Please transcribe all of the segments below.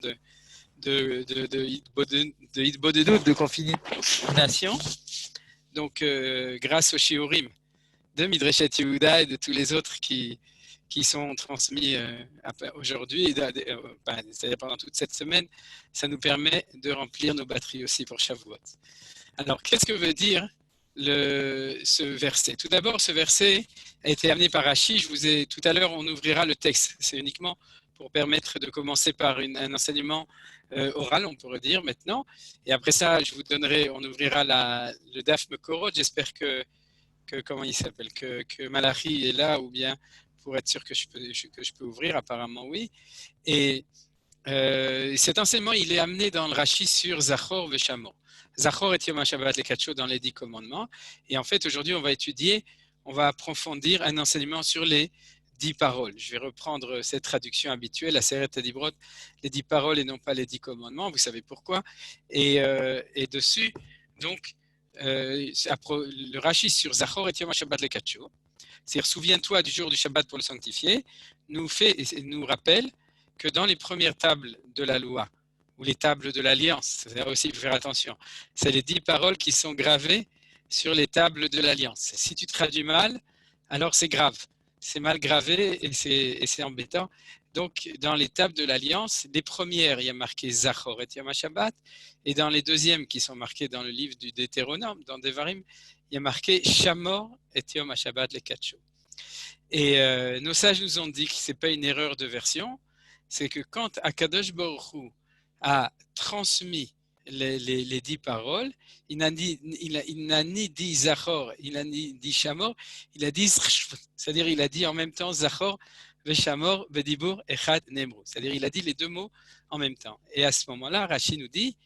de Hitbodedut, de confination. Donc, grâce au shiurim de Midreshet Yehuda et de tous les autres qui sont transmis aujourd'hui, c'est-à-dire pendant toute cette semaine, ça nous permet de remplir nos batteries aussi pour Shavuot. Alors, qu'est-ce que veut dire ce verset? Tout d'abord, ce verset a été amené par Rashi. Tout à l'heure, on ouvrira le texte. C'est uniquement pour permettre de commencer par un enseignement oral, on pourrait dire maintenant. Et après ça, on ouvrira le Daf Mekorot. J'espère que comment il s'appelle, que Malachi est là, ou bien pour être sûr que je peux ouvrir, apparemment oui. Et cet enseignement, il est amené dans le Rashi sur Zachor Veshamor. Zachor et Yom HaShabbat les 4 dans les 10 commandements. Et en fait, aujourd'hui, on va approfondir un enseignement sur les 10 paroles. Je vais reprendre cette traduction habituelle, la Seret Dibrot, les 10 paroles et non pas les 10 commandements. Vous savez pourquoi. Et dessus, donc, le Rashi sur Zachor et Yom HaShabbat les 4, c'est-à-dire souviens-toi du jour du Shabbat pour le sanctifier, nous rappelle que dans les premières tables de la loi, ou les tables de l'Alliance, c'est-à-dire aussi, il faut faire attention, c'est les 10 paroles qui sont gravées sur les tables de l'Alliance. Si tu traduis mal, alors c'est grave. C'est mal gravé et c'est embêtant. Donc, dans les tables de l'Alliance, les premières, il y a marqué Zachor et Yom HaShabbat, et dans les deuxièmes qui sont marquées dans le livre du Deutéronome, dans Devarim, il y a marqué Shamor et Yom HaShabbat les 4 jours. Et nos sages nous ont dit que ce n'est pas une erreur de version, c'est que quand Akadosh Baruch Hu a transmis les 10 paroles, il n'a ni dit Zachor, il n'a ni dit Shamor, il a dit c'est-à-dire il a dit en même temps Zachor, Veshamor, Vedibur, Echad, Nemru. C'est-à-dire il a dit les deux mots en même temps. Et à ce moment-là, Rashi nous dit,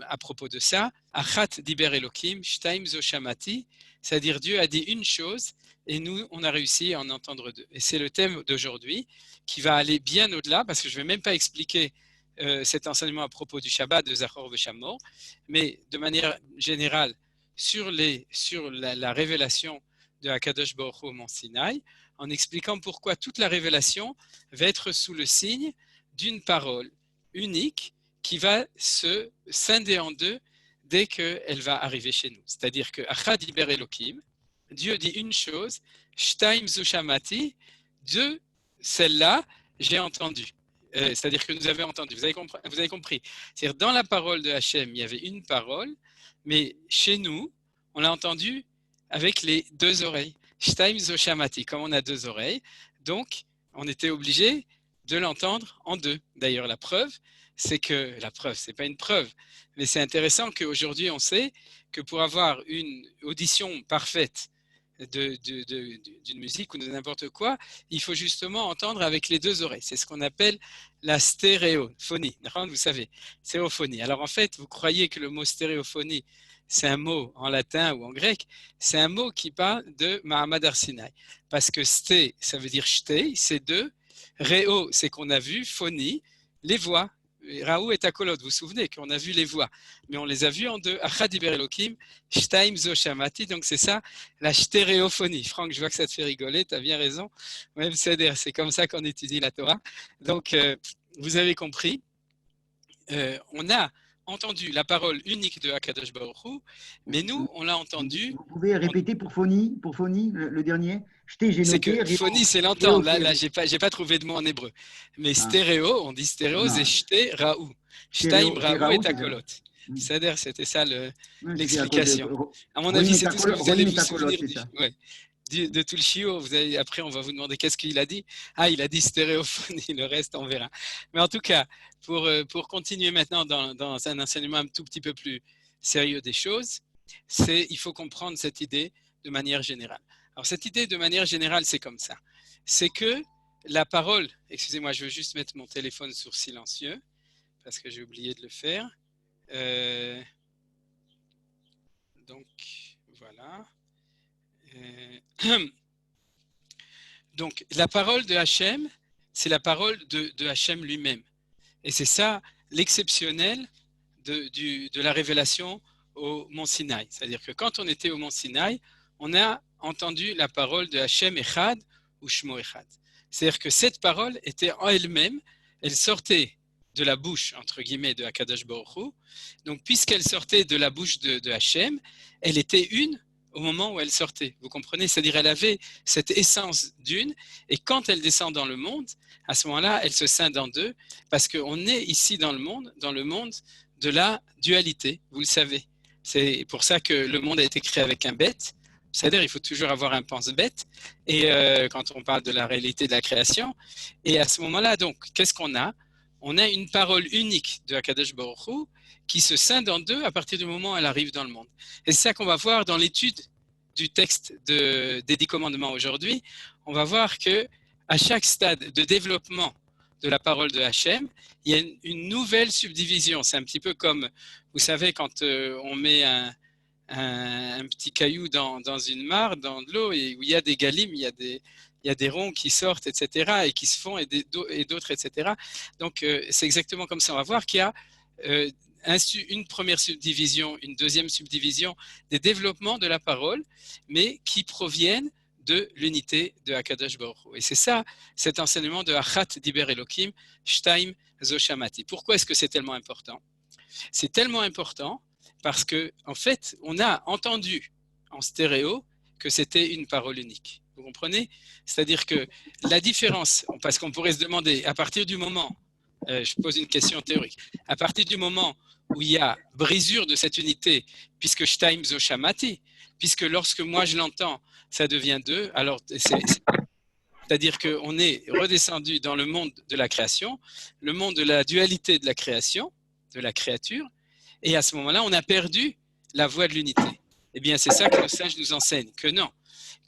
à propos de ça, Achat diber Elokim, Shtaim zo shamati, c'est-à-dire Dieu a dit une chose et nous, on a réussi à en entendre deux. Et c'est le thème d'aujourd'hui qui va aller bien au-delà, parce que je ne vais même pas expliquer cet enseignement à propos du Shabbat de Zachor Veshamor, mais de manière générale sur la révélation de Akadosh Baruch Hu au Mont Sinaï, en expliquant pourquoi toute la révélation va être sous le signe d'une parole unique qui va se scinder en deux dès qu'elle va arriver chez nous. C'est-à-dire que Achad Diber Elokim, Dieu dit une chose, Shtaim Zu Shamati, deux, celle-là, j'ai entendu. C'est-à-dire que nous avons entendu. Vous avez compris. C'est-à-dire dans la parole de Hachem, il y avait une parole, mais chez nous, on l'a entendu avec les deux oreilles. Shtaim Zu Shamati, comme on a deux oreilles, donc on était obligé de l'entendre en deux. D'ailleurs, la preuve, c'est pas une preuve, mais c'est intéressant qu'aujourd'hui on sait que pour avoir une audition parfaite d'une musique ou de n'importe quoi, il faut justement entendre avec les deux oreilles. C'est ce qu'on appelle la stéréophonie. Vous savez, stéréophonie. Alors en fait, vous croyez que le mot stéréophonie, c'est un mot en latin ou en grec, c'est un mot qui parle de Mahamad Arsinaï. Parce que sté, ça veut dire shtei, c'est deux. Réo, c'est qu'on a vu, phonie, les voix. Raoult et Takolot, vous vous souvenez qu'on a vu les voix, mais on les a vues en deux. Achad Diber Elokim, Shtaim Zo Shamati, donc c'est ça, la stéréophonie. Franck, je vois que ça te fait rigoler, tu as bien raison. Même c'est comme ça qu'on étudie la Torah. Donc, vous avez compris, on a entendu la parole unique de Akadosh Baruch Hu, mais nous, on l'a entendu. Vous pouvez répéter pour phonie, le dernier? J'ai c'est noté. Que phonie, c'est l'entendre. Là, j'ai pas trouvé de mot en hébreu. Mais stéréo, on dit stéréo, c'est shté raou. Shtaim raou et takolot. C'était ça l'explication. À mon avis, c'est tout ce que vous allez vous souvenir de tout le chiot. Après, on va vous demander qu'est-ce qu'il a dit. Ah, il a dit stéréophonie. Le reste, on verra. Mais en tout cas, pour continuer maintenant dans un enseignement un tout petit peu plus sérieux des choses, il faut comprendre cette idée de manière générale. Alors, cette idée de manière générale, c'est comme ça. C'est que la parole, excusez-moi, je veux juste mettre mon téléphone sur silencieux parce que j'ai oublié de le faire. Donc, voilà. Donc, la parole de Hachem, c'est la parole de Hachem lui-même. Et c'est ça l'exceptionnel de la révélation au Mont Sinaï. C'est-à-dire que quand on était au Mont Sinaï, on a entendu la parole de Hachem Echad ou Shmo Echad. C'est-à-dire que cette parole était en elle-même, elle sortait de la bouche, entre guillemets, de Akadosh Baruch Hu. Donc, puisqu'elle sortait de la bouche de Hachem, elle était une au moment où elle sortait. Vous comprenez? C'est-à-dire elle avait cette essence d'une, et quand elle descend dans le monde, à ce moment-là, elle se scinde en deux, parce qu'on est ici dans le monde de la dualité, vous le savez. C'est pour ça que le monde a été créé avec un bête, c'est-à-dire il faut toujours avoir un pense-bête, et quand on parle de la réalité de la création, et à ce moment-là, donc, qu'est-ce qu'on a? On a une parole unique de Akadosh Baruch Hu qui se scinde en deux à partir du moment où elle arrive dans le monde. Et c'est ça qu'on va voir dans l'étude du texte des 10 commandements aujourd'hui. On va voir que à chaque stade de développement de la parole de Hachem, il y a une nouvelle subdivision. C'est un petit peu comme, vous savez, quand on met un petit caillou dans une mare, dans de l'eau, et où il y a des galimes, il y a des ronds qui sortent, etc., et qui se font, et d'autres, etc. Donc, c'est exactement comme ça. On va voir qu'il y a une première subdivision, une deuxième subdivision des développements de la parole, mais qui proviennent de l'unité de Akadosh Baruch Hu. Et c'est ça, cet enseignement de Achat Diber Elokim, Shtaim Zoshamati. Pourquoi est-ce que c'est tellement important? C'est tellement important parce que, en fait, on a entendu en stéréo que c'était une parole unique. Vous comprenez? C'est-à-dire que la différence, parce qu'on pourrait se demander, à partir du moment, je pose une question théorique, à partir du moment où il y a brisure de cette unité, puisque Shtaim Zoshamati, puisque lorsque moi je l'entends, ça devient deux, alors c'est-à-dire qu'on est redescendu dans le monde de la création, le monde de la dualité de la création, de la créature, et à ce moment-là, on a perdu la voie de l'unité. Eh bien, c'est ça que nos sages nous enseignent, que non,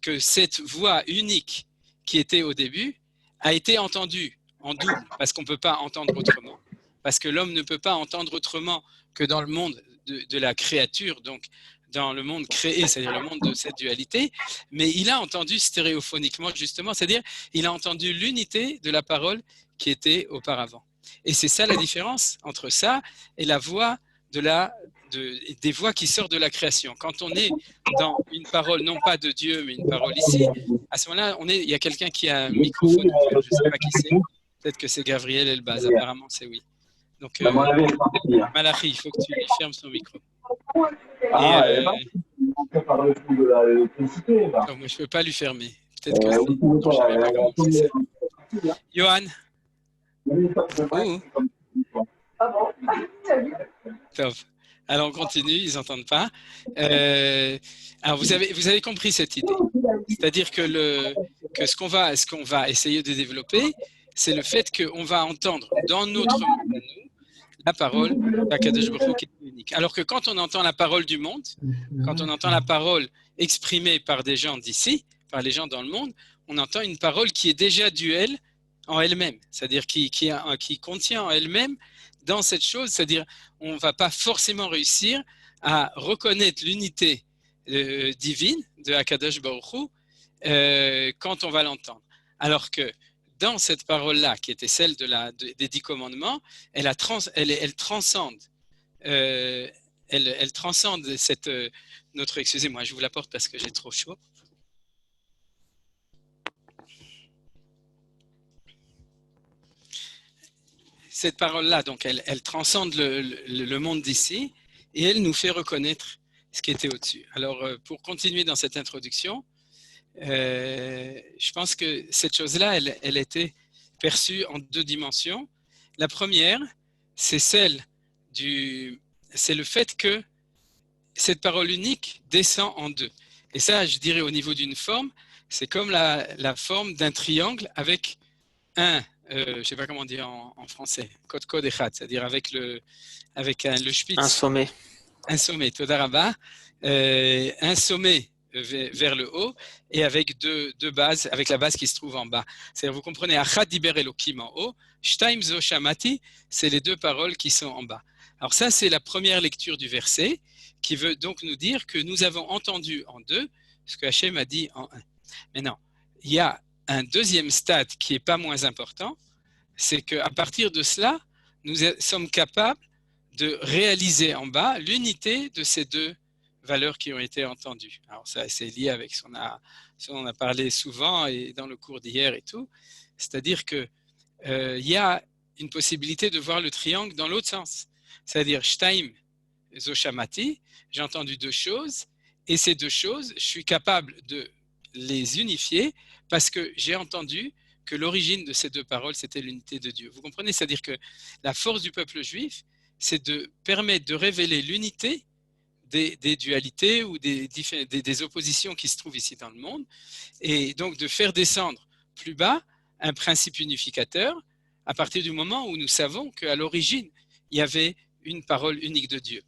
que cette voix unique qui était au début a été entendue en double, parce qu'on ne peut pas entendre autrement, parce que l'homme ne peut pas entendre autrement que dans le monde de la créature, donc dans le monde créé, c'est-à-dire le monde de cette dualité, mais il a entendu stéréophoniquement, justement, c'est-à-dire il a entendu l'unité de la parole qui était auparavant. Et c'est ça la différence entre ça et la voix des voix qui sortent de la création. Quand on est dans une parole, non pas de Dieu, mais une parole ici, à ce moment-là, il y a quelqu'un qui a un microphone ouvert, je ne sais pas qui c'est, peut-être que c'est Gabriel Elbaz, apparemment c'est oui. Donc, Malachi, il faut que tu lui fermes son micro. Donc, moi, je ne peux pas lui fermer. Peut-être que c'est... Non, je ne savais pas comment c'est ça. Johan. Top. Alors, on continue, ils n'entendent pas. Alors, vous avez compris cette idée. C'est-à-dire que ce qu'on va essayer de développer, c'est le fait qu'on va entendre dans notre monde, la parole d'Akadosh Baruch Hu qui est unique. Alors que quand on entend la parole du monde, quand on entend la parole exprimée par des gens d'ici, par les gens dans le monde, on entend une parole qui est déjà duelle en elle-même, c'est-à-dire qui contient en elle-même dans cette chose, c'est-à-dire on ne va pas forcément réussir à reconnaître l'unité divine de Akadosh Baruch Hu quand on va l'entendre. Alors que dans cette parole-là, qui était celle des 10 commandements, elle transcende, elle transcende notre... Excusez-moi, je vous la porte parce que j'ai trop chaud. Cette parole-là, donc, elle transcende le monde d'ici et elle nous fait reconnaître ce qui était au-dessus. Alors, pour continuer dans cette introduction, je pense que cette chose-là, elle était perçue en deux dimensions. La première, c'est le fait que cette parole unique descend en deux. Et ça, je dirais au niveau d'une forme, c'est comme la forme d'un triangle avec je ne sais pas comment dire en français, code echad, c'est-à-dire avec le spitz. Un sommet. Un sommet, todarabah, un sommet vers le haut et avec deux bases, avec la base qui se trouve en bas. C'est-à-dire, vous comprenez, Achat Diber Elokim en haut, Shtaim Zo Shamati, c'est les deux paroles qui sont en bas. Alors ça, c'est la première lecture du verset qui veut donc nous dire que nous avons entendu en deux ce que Hachem a dit en un. Maintenant, il y a un deuxième stade qui n'est pas moins important, c'est qu'à partir de cela, nous sommes capables de réaliser en bas l'unité de ces deux valeurs qui ont été entendues. Alors ça, c'est lié avec ce qu'on a parlé souvent et dans le cours d'hier et tout. C'est-à-dire qu'il y a une possibilité de voir le triangle dans l'autre sens. C'est-à-dire, Shtaim Zoshamati, j'ai entendu deux choses, et ces deux choses, je suis capable de les unifier parce que j'ai entendu que l'origine de ces deux paroles, c'était l'unité de Dieu. Vous comprenez? C'est-à-dire que la force du peuple juif, c'est de permettre de révéler l'unité des dualités ou des oppositions qui se trouvent ici dans le monde, et donc de faire descendre plus bas un principe unificateur à partir du moment où nous savons qu'à l'origine, il y avait une parole unique de Dieu.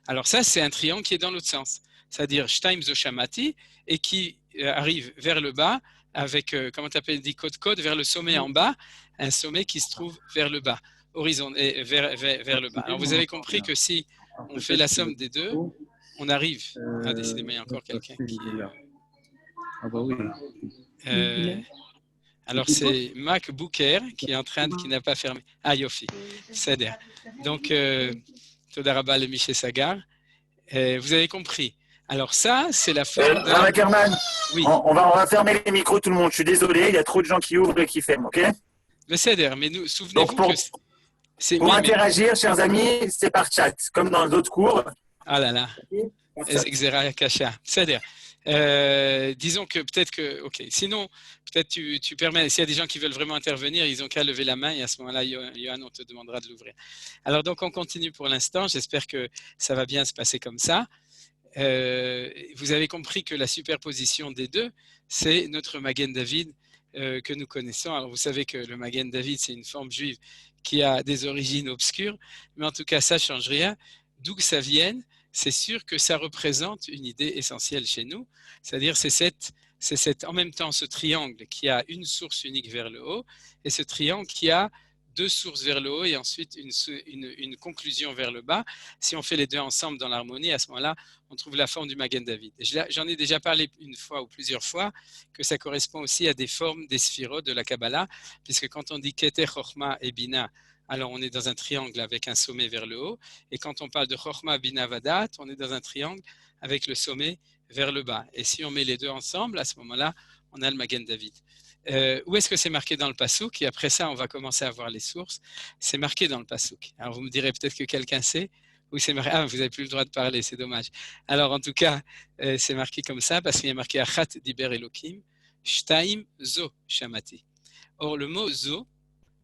Alors ça, c'est un triangle qui est dans l'autre sens, c'est-à-dire Shtaim Zoshamati, et qui arrive vers le bas avec, comment tu appelles, dit code vers le sommet en bas, un sommet qui se trouve vers le bas, horizon, et vers le bas. Alors vous avez compris que si on fait la somme des deux, on arrive. Ah, décidément, il y a encore quelqu'un qui est là. Ah bah oui. Alors c'est Mac Booker qui est en train qui n'a pas fermé. Ah Yofi, c'est donc Todarabah le Miché Sagar. Vous avez compris. Alors ça, c'est la forme de Rav Ackerman, oui. on va fermer les micros tout le monde. Je suis désolé, il y a trop de gens qui ouvrent et qui ferment, ok? Le CEDER, mais nous, souvenez-vous que c'est pour oui, interagir, mais... chers amis, c'est par chat, comme dans d'autres cours. Ah là là. Xera Kasha. C'est-à-dire, disons que peut-être que, ok, sinon, peut-être tu permets, s'il y a des gens qui veulent vraiment intervenir, ils ont qu'à lever la main et à ce moment-là, Johan, on te demandera de l'ouvrir. Alors donc, on continue pour l'instant. J'espère que ça va bien se passer comme ça. Vous avez compris que la superposition des deux, c'est notre Magen David que nous connaissons. Alors vous savez que le Magen David, c'est une forme juive qui a des origines obscures, mais en tout cas, ça ne change rien. D'où que ça vienne, c'est sûr que ça représente une idée essentielle chez nous, c'est-à-dire c'est en même temps ce triangle qui a une source unique vers le haut et ce triangle qui a deux sources vers le haut et ensuite une conclusion vers le bas. Si on fait les deux ensemble dans l'harmonie, à ce moment-là, on trouve la forme du Magen David. J'en ai déjà parlé une fois ou plusieurs fois, que ça correspond aussi à des formes des sphirotes de la Kabbalah, puisque quand on dit Keter, Chochma et Bina, alors on est dans un triangle avec un sommet vers le haut, et quand on parle de Chochma, Bina, Vadat, on est dans un triangle avec le sommet vers le bas. Et si on met les deux ensemble, à ce moment-là, on a le Magen David. Où est-ce que c'est marqué dans le Passouk? Et après ça, on va commencer à voir les sources. C'est marqué dans le Passouk. Alors, vous me direz peut-être que quelqu'un sait où c'est marqué. Ah, vous n'avez plus le droit de parler, c'est dommage. Alors, en tout cas, c'est marqué comme ça parce qu'il y a marqué Achat Diber Elokim, Shtaim Zo Shamati. Or, le mot Zo,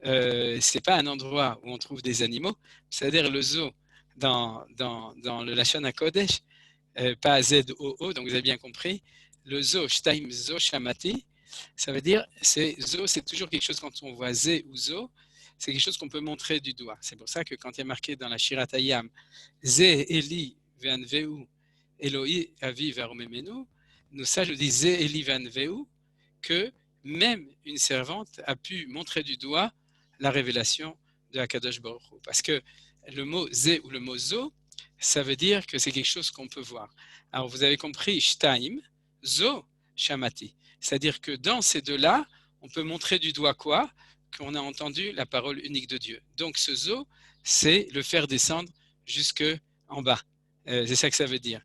c'est pas un endroit où on trouve des animaux. C'est-à-dire le Zo dans le Lashon HaKodesh, pas Z-O-O, donc vous avez bien compris. Le Zo, Shtaim Zo Shamati, ça veut dire, Zo, c'est toujours quelque chose, quand on voit Zé ou Zo, c'est quelque chose qu'on peut montrer du doigt. C'est pour ça que quand il y a marqué dans la Shirat Hayam, Zé Eli Ve'anveu, Eloi Avi Ve'aromemenu, nous ça je dis Zé Eli Ve'anveu, que même une servante a pu montrer du doigt la révélation de Hakadosh Baruch Hu. Parce que le mot Zé ou le mot Zo, ça veut dire que c'est quelque chose qu'on peut voir. Alors vous avez compris, Shtaim, Zo, Shamati. C'est-à-dire que dans ces deux-là, on peut montrer du doigt quoi? Qu'on a entendu la parole unique de Dieu. Donc ce Zo, c'est le faire descendre jusque en bas. C'est ça que ça veut dire.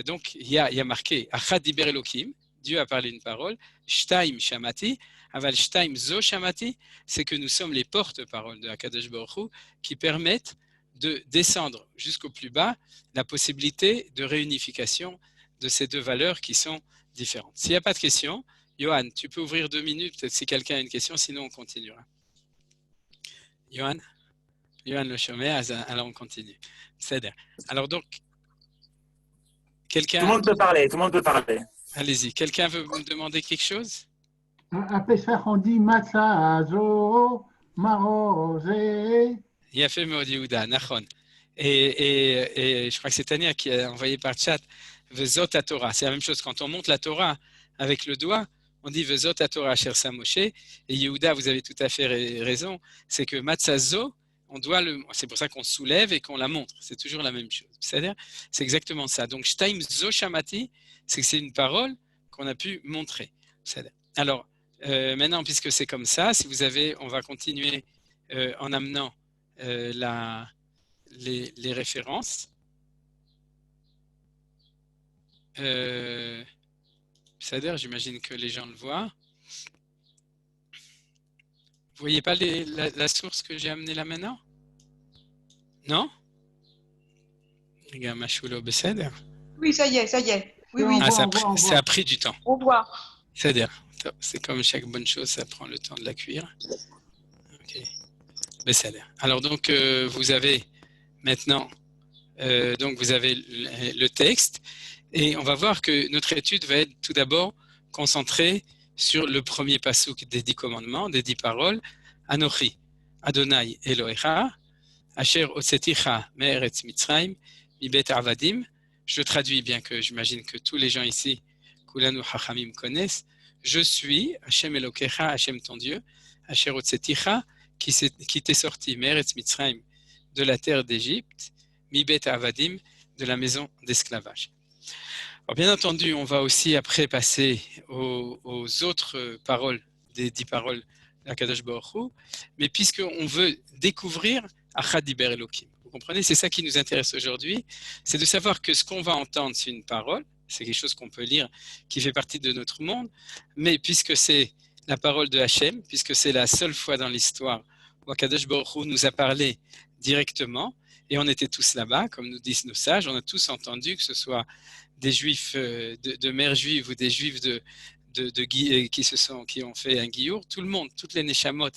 Donc il y a marqué Achad Diber Elokim, Dieu a parlé une parole, Shtaim Shamati, Aval Shtaim Zo Shamati, c'est que nous sommes les porte-paroles de Hakadosh Baruch Hu qui permettent de descendre jusqu'au plus bas la possibilité de réunification de ces deux valeurs qui sont différentes. S'il n'y a pas de questions, Johan, tu peux ouvrir 2 minutes, peut-être si quelqu'un a une question, sinon on continuera. Johan le chômeur, alors on continue. C'est-à-dire, alors donc, quelqu'un... Tout le monde peut parler, tout le monde peut parler. Allez-y, quelqu'un veut me demander quelque chose? À Pessah, on dit Matzazo, Marozé. Il a fait Maudi Ouda, Nachon. Et je crois que c'est Tania qui a envoyé par chat Vezot à Torah. C'est la même chose. Quand on monte la Torah avec le doigt, on dit Vezot à Torah, cher Moshe. Et Yehuda, vous avez tout à fait raison, c'est que Matzazo, c'est pour ça qu'on soulève et qu'on la montre. C'est toujours la même chose. C'est-à-dire, c'est exactement ça. Donc, Shtaim Zo Shamati, c'est que c'est une parole qu'on a pu montrer. Alors, maintenant, puisque c'est comme ça, si vous avez, on va continuer en amenant les références. C'est-à-dire, j'imagine que les gens le voient. Vous voyez pas la source que j'ai amenée là maintenant? Non? Regarde, Machoula Besséder. Oui, ça y est, ça y est. Oui, oui, On Ah, voit, on ça voit. a pris du temps. on voit. C'est-à-dire, c'est comme chaque bonne chose, ça prend le temps de la cuire. Ok. Besséder. Alors donc, vous avez maintenant, donc vous avez le texte, et on va voir que notre étude va être tout d'abord concentrée sur le premier passouk des 10 commandements, des 10 paroles. Anochi, Adonai Elohecha, Asher Otseticha Me'eretz Mitzrayim, Mibet Avadim. Je traduis, bien que j'imagine que tous les gens ici, Kulanu Hachamim, connaissent. Je suis Hashem Elokecha, Hashem ton Dieu, Asher Otseticha, qui t'est sorti Me'eretz Mitzrayim, de la terre d'Égypte, Mibet Avadim, de la maison d'esclavage. Alors, bien entendu, on va aussi après passer aux autres paroles, des 10 paroles de la Kadosh Baruch Hu, mais puisqu'on veut découvrir Achad Diber Elokim. Vous comprenez, c'est ça qui nous intéresse aujourd'hui, c'est de savoir que ce qu'on va entendre, c'est une parole, c'est quelque chose qu'on peut lire, qui fait partie de notre monde, mais puisque c'est la parole de Hachem, puisque c'est la seule fois dans l'histoire où Akadosh Baruch Hu nous a parlé directement, et on était tous là-bas, comme nous disent nos sages, on a tous entendu, que ce soit des juifs de mères juives ou des juifs qui ont fait un giour, tout le monde, toutes les neshamot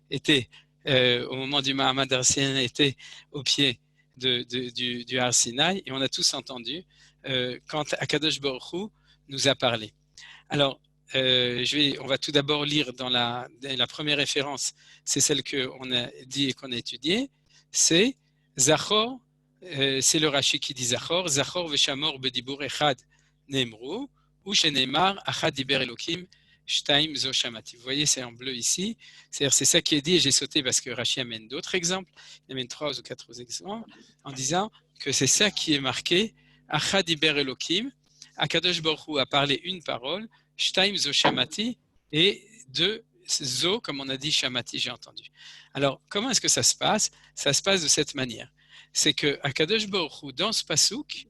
étaient, au moment du Mahamad Har Sinai, étaient au pied du Har Sinai, et on a tous entendu quand Akadosh Baruch Hu nous a parlé. Alors, on va tout d'abord lire dans la première référence, c'est celle qu'on a dit et qu'on a étudiée, c'est Zachor, c'est le Rashi qui dit Zachor, Zachor veshamor bedibur echad neemru, ou sheneemar achad diber Elokim, shtaim zo shamati. Vous voyez, c'est en bleu ici, c'est-à-dire c'est ça qui est dit, et j'ai sauté parce que Rashi amène d'autres exemples, il amène 3 ou 4 exemples, en disant que c'est ça qui est marqué, achad diber Elokim, Akadosh Baruch Hu a parlé une parole, shtaim zo shamati, et 2 zo, comme on a dit, shamati, j'ai entendu. Alors, comment est-ce que ça se passe? Ça se passe de cette manière. C'est que Akadosh Baruch Hu, dans ce pasouk,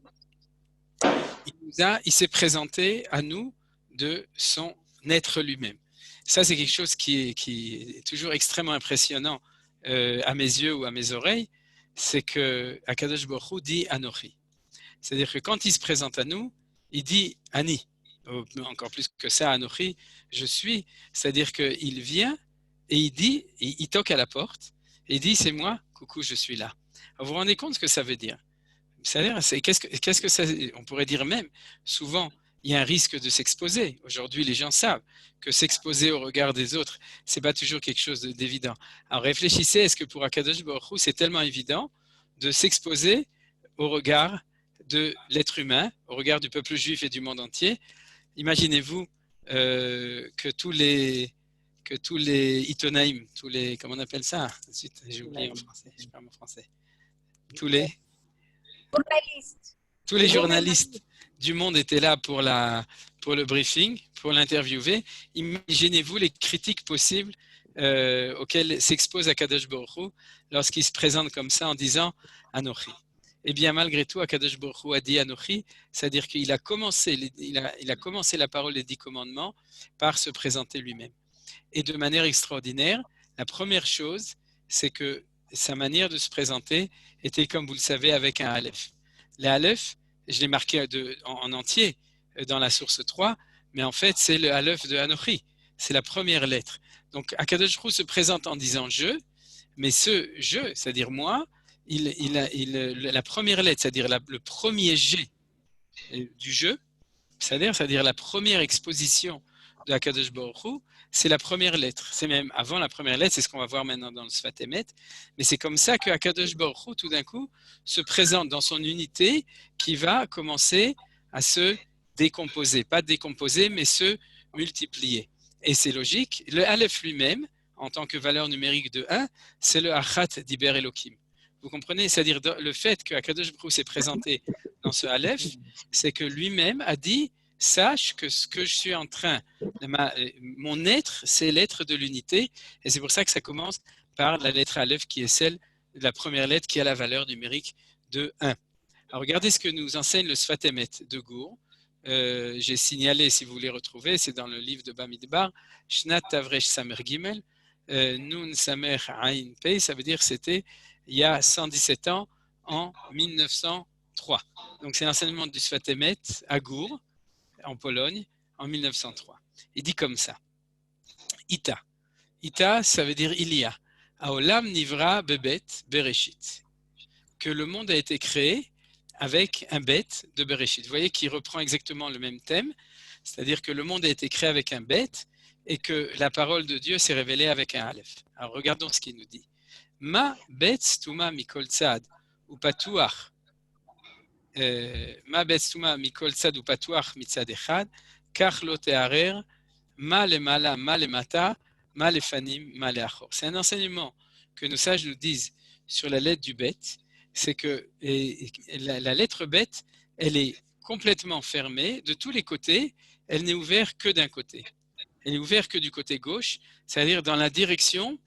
il s'est présenté à nous de son être lui-même. Ça, c'est quelque chose qui est toujours extrêmement impressionnant à mes yeux ou à mes oreilles, c'est que Akadosh Baruch Hu dit Anochi. C'est-à-dire que quand il se présente à nous, il dit Ani. Encore plus que ça, Anochi, je suis. C'est-à-dire qu'il vient et il dit, il toque à la porte, et il dit c'est moi, coucou, je suis là. Alors, vous vous rendez compte ce que ça veut dire? C'est-à-dire, qu'est-ce que ça, on pourrait dire même, souvent, il y a un risque de s'exposer. Aujourd'hui, les gens savent que s'exposer au regard des autres, c'est pas toujours quelque chose d'évident. Alors réfléchissez, est-ce que pour Akadosh Baruch Hu, c'est tellement évident de s'exposer au regard de l'être humain, au regard du peuple juif et du monde entier? Imaginez-vous que tous les Itonaïm, comment on appelle ça? Ensuite, j'ai oublié en français, je parle en français. Tous les journalistes du monde étaient là pour le briefing, pour l'interviewer. Imaginez-vous les critiques possibles auxquelles s'expose Akadosh Baruch Hu lorsqu'il se présente comme ça en disant Anochi. Eh bien, malgré tout, Akadosh Baruch Hu a dit Anochi, c'est-à-dire qu'il a commencé la parole des 10 commandements par se présenter lui-même. Et de manière extraordinaire, la première chose, c'est que sa manière de se présenter était, comme vous le savez, avec un Aleph. Le Aleph, je l'ai marqué en entier dans la source 3, mais en fait, c'est le Aleph de Anochi. C'est la première lettre. Donc, Akadosh Baruch Hu se présente en disant « je », mais ce « je », c'est-à-dire moi, la première lettre, c'est-à-dire le premier « G » du « je », c'est-à-dire la première exposition de Akadosh Baruch Hu, c'est la première lettre. C'est même avant la première lettre, c'est ce qu'on va voir maintenant dans le Sfat Emet. Mais c'est comme ça que Akadosh Baruch Hu, tout d'un coup, se présente dans son unité qui va commencer à se décomposer. Pas décomposer, mais se multiplier. Et c'est logique. Le Aleph lui-même, en tant que valeur numérique de 1, c'est le Achat Diber Elokim. Vous comprenez? C'est-à-dire le fait que Akadosh Baruch Hu s'est présenté dans ce Aleph, c'est que lui-même a dit sache que ce que je suis en train, mon être, c'est l'être de l'unité, et c'est pour ça que ça commence par la lettre Aleph qui est celle de la première lettre qui a la valeur numérique de 1. Alors regardez ce que nous enseigne le Sfat Emet de Gour. J'ai signalé, si vous voulez retrouver, c'est dans le livre de Bamidbar, Shnat Tavresh Samer Gimel, Nun Samer Ain Pei, ça veut dire que c'était il y a 117 ans, en 1903. Donc c'est l'enseignement du Sfat Emet à Gour, en Pologne, en 1903. Il dit comme ça. Ita. Ita, ça veut dire il y a. Aolam nivra bebet bereshit. Que le monde a été créé avec un bet de Bereshit. Vous voyez qu'il reprend exactement le même thème, c'est-à-dire que le monde a été créé avec un bet et que la parole de Dieu s'est révélée avec un aleph. Alors regardons ce qu'il nous dit. Ma bet stuma mikol tzad ou patuach. Ma bet stuma mikol tzad ou patuach mitzad echad, kach lo te'arer, ma lemala, ma lemata, ma lefanim, ma leachor. C'est un enseignement que nos sages nous disent sur la lettre du bet, c'est que la lettre bête, elle est complètement fermée de tous les côtés, elle n'est ouverte que d'un côté. Elle est ouverte que du côté gauche, c'est-à-dire dans la direction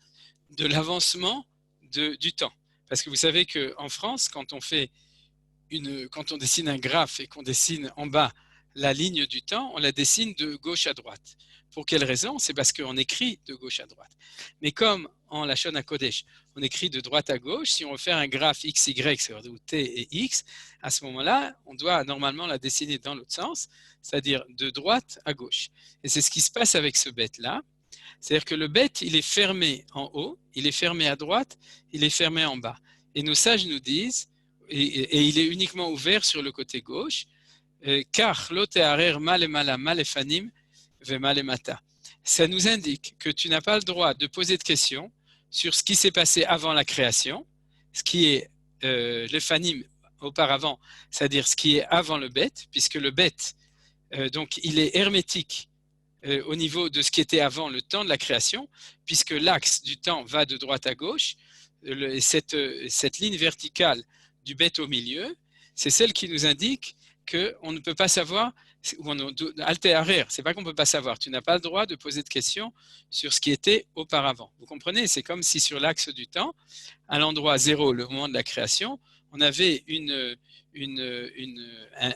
de l'avancement du temps. Parce que vous savez qu'en France, quand on dessine un graphe et qu'on dessine en bas la ligne du temps, on la dessine de gauche à droite. Pour quelle raison? C'est parce qu'on écrit de gauche à droite. Mais comme en Lachon HaKodesh, on écrit de droite à gauche, si on veut faire un graphe X, Y, c'est-à-dire T et X, à ce moment-là, on doit normalement la dessiner dans l'autre sens, c'est-à-dire de droite à gauche. Et c'est ce qui se passe avec ce bête-là. C'est-à-dire que le bête, il est fermé en haut, il est fermé à droite, il est fermé en bas. Et nos sages nous disent, et il est uniquement ouvert sur le côté gauche, car l'otearer malemala malefanim ve malemata. Ça nous indique que tu n'as pas le droit de poser de questions sur ce qui s'est passé avant la création, ce qui est le fanim auparavant, c'est-à-dire ce qui est avant le bête, puisque le bête, donc il est hermétique au niveau de ce qui était avant le temps de la création, puisque l'axe du temps va de droite à gauche, cette ligne verticale du bête au milieu, c'est celle qui nous indique qu'on ne peut pas savoir, altéarer, c'est pas qu'on ne peut pas savoir, tu n'as pas le droit de poser de questions sur ce qui était auparavant. Vous comprenez? C'est comme si sur l'axe du temps, à l'endroit 0, le moment de la création, on avait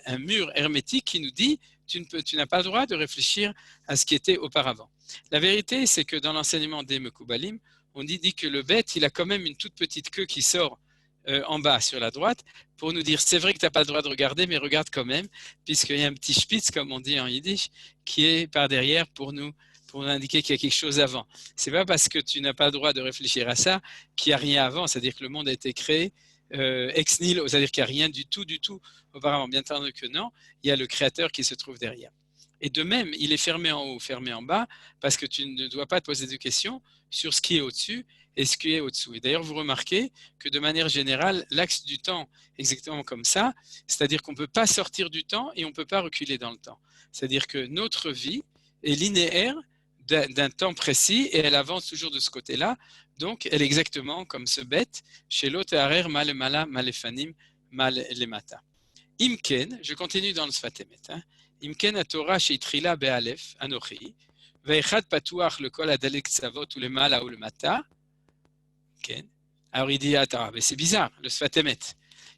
un mur hermétique qui nous dit tu n'as pas le droit de réfléchir à ce qui était auparavant. La vérité, c'est que dans l'enseignement des Mekoubalim, on dit que le bête, il a quand même une toute petite queue qui sort en bas sur la droite pour nous dire c'est vrai que tu n'as pas le droit de regarder, mais regarde quand même, puisqu'il y a un petit spitz, comme on dit en yiddish, qui est par derrière pour nous indiquer qu'il y a quelque chose avant. C'est pas parce que tu n'as pas le droit de réfléchir à ça qu'il n'y a rien avant, c'est-à-dire que le monde a été créé ex nihilo, c'est-à-dire qu'il n'y a rien du tout auparavant. Bien entendu que non, il y a le créateur qui se trouve derrière. Et de même, il est fermé en haut, fermé en bas, parce que tu ne dois pas te poser de questions sur ce qui est au-dessus et ce qui est au-dessous. Et d'ailleurs, vous remarquez que de manière générale, l'axe du temps, exactement comme ça, c'est-à-dire qu'on ne peut pas sortir du temps et on ne peut pas reculer dans le temps. C'est-à-dire que notre vie est linéaire d'un temps précis et elle avance toujours de ce côté-là. Donc, elle est exactement comme ce bête, chez l'autre arer mal mala malefanim mal lemata. Imken, je continue dans le Sfat Emet. Imken a Torah sheitrila be'alef anochi, ve'echad patuach le kol adalek tzavot ou le mala ou le mata. Alors il dit attends, mais c'est bizarre, le Sfat Emet.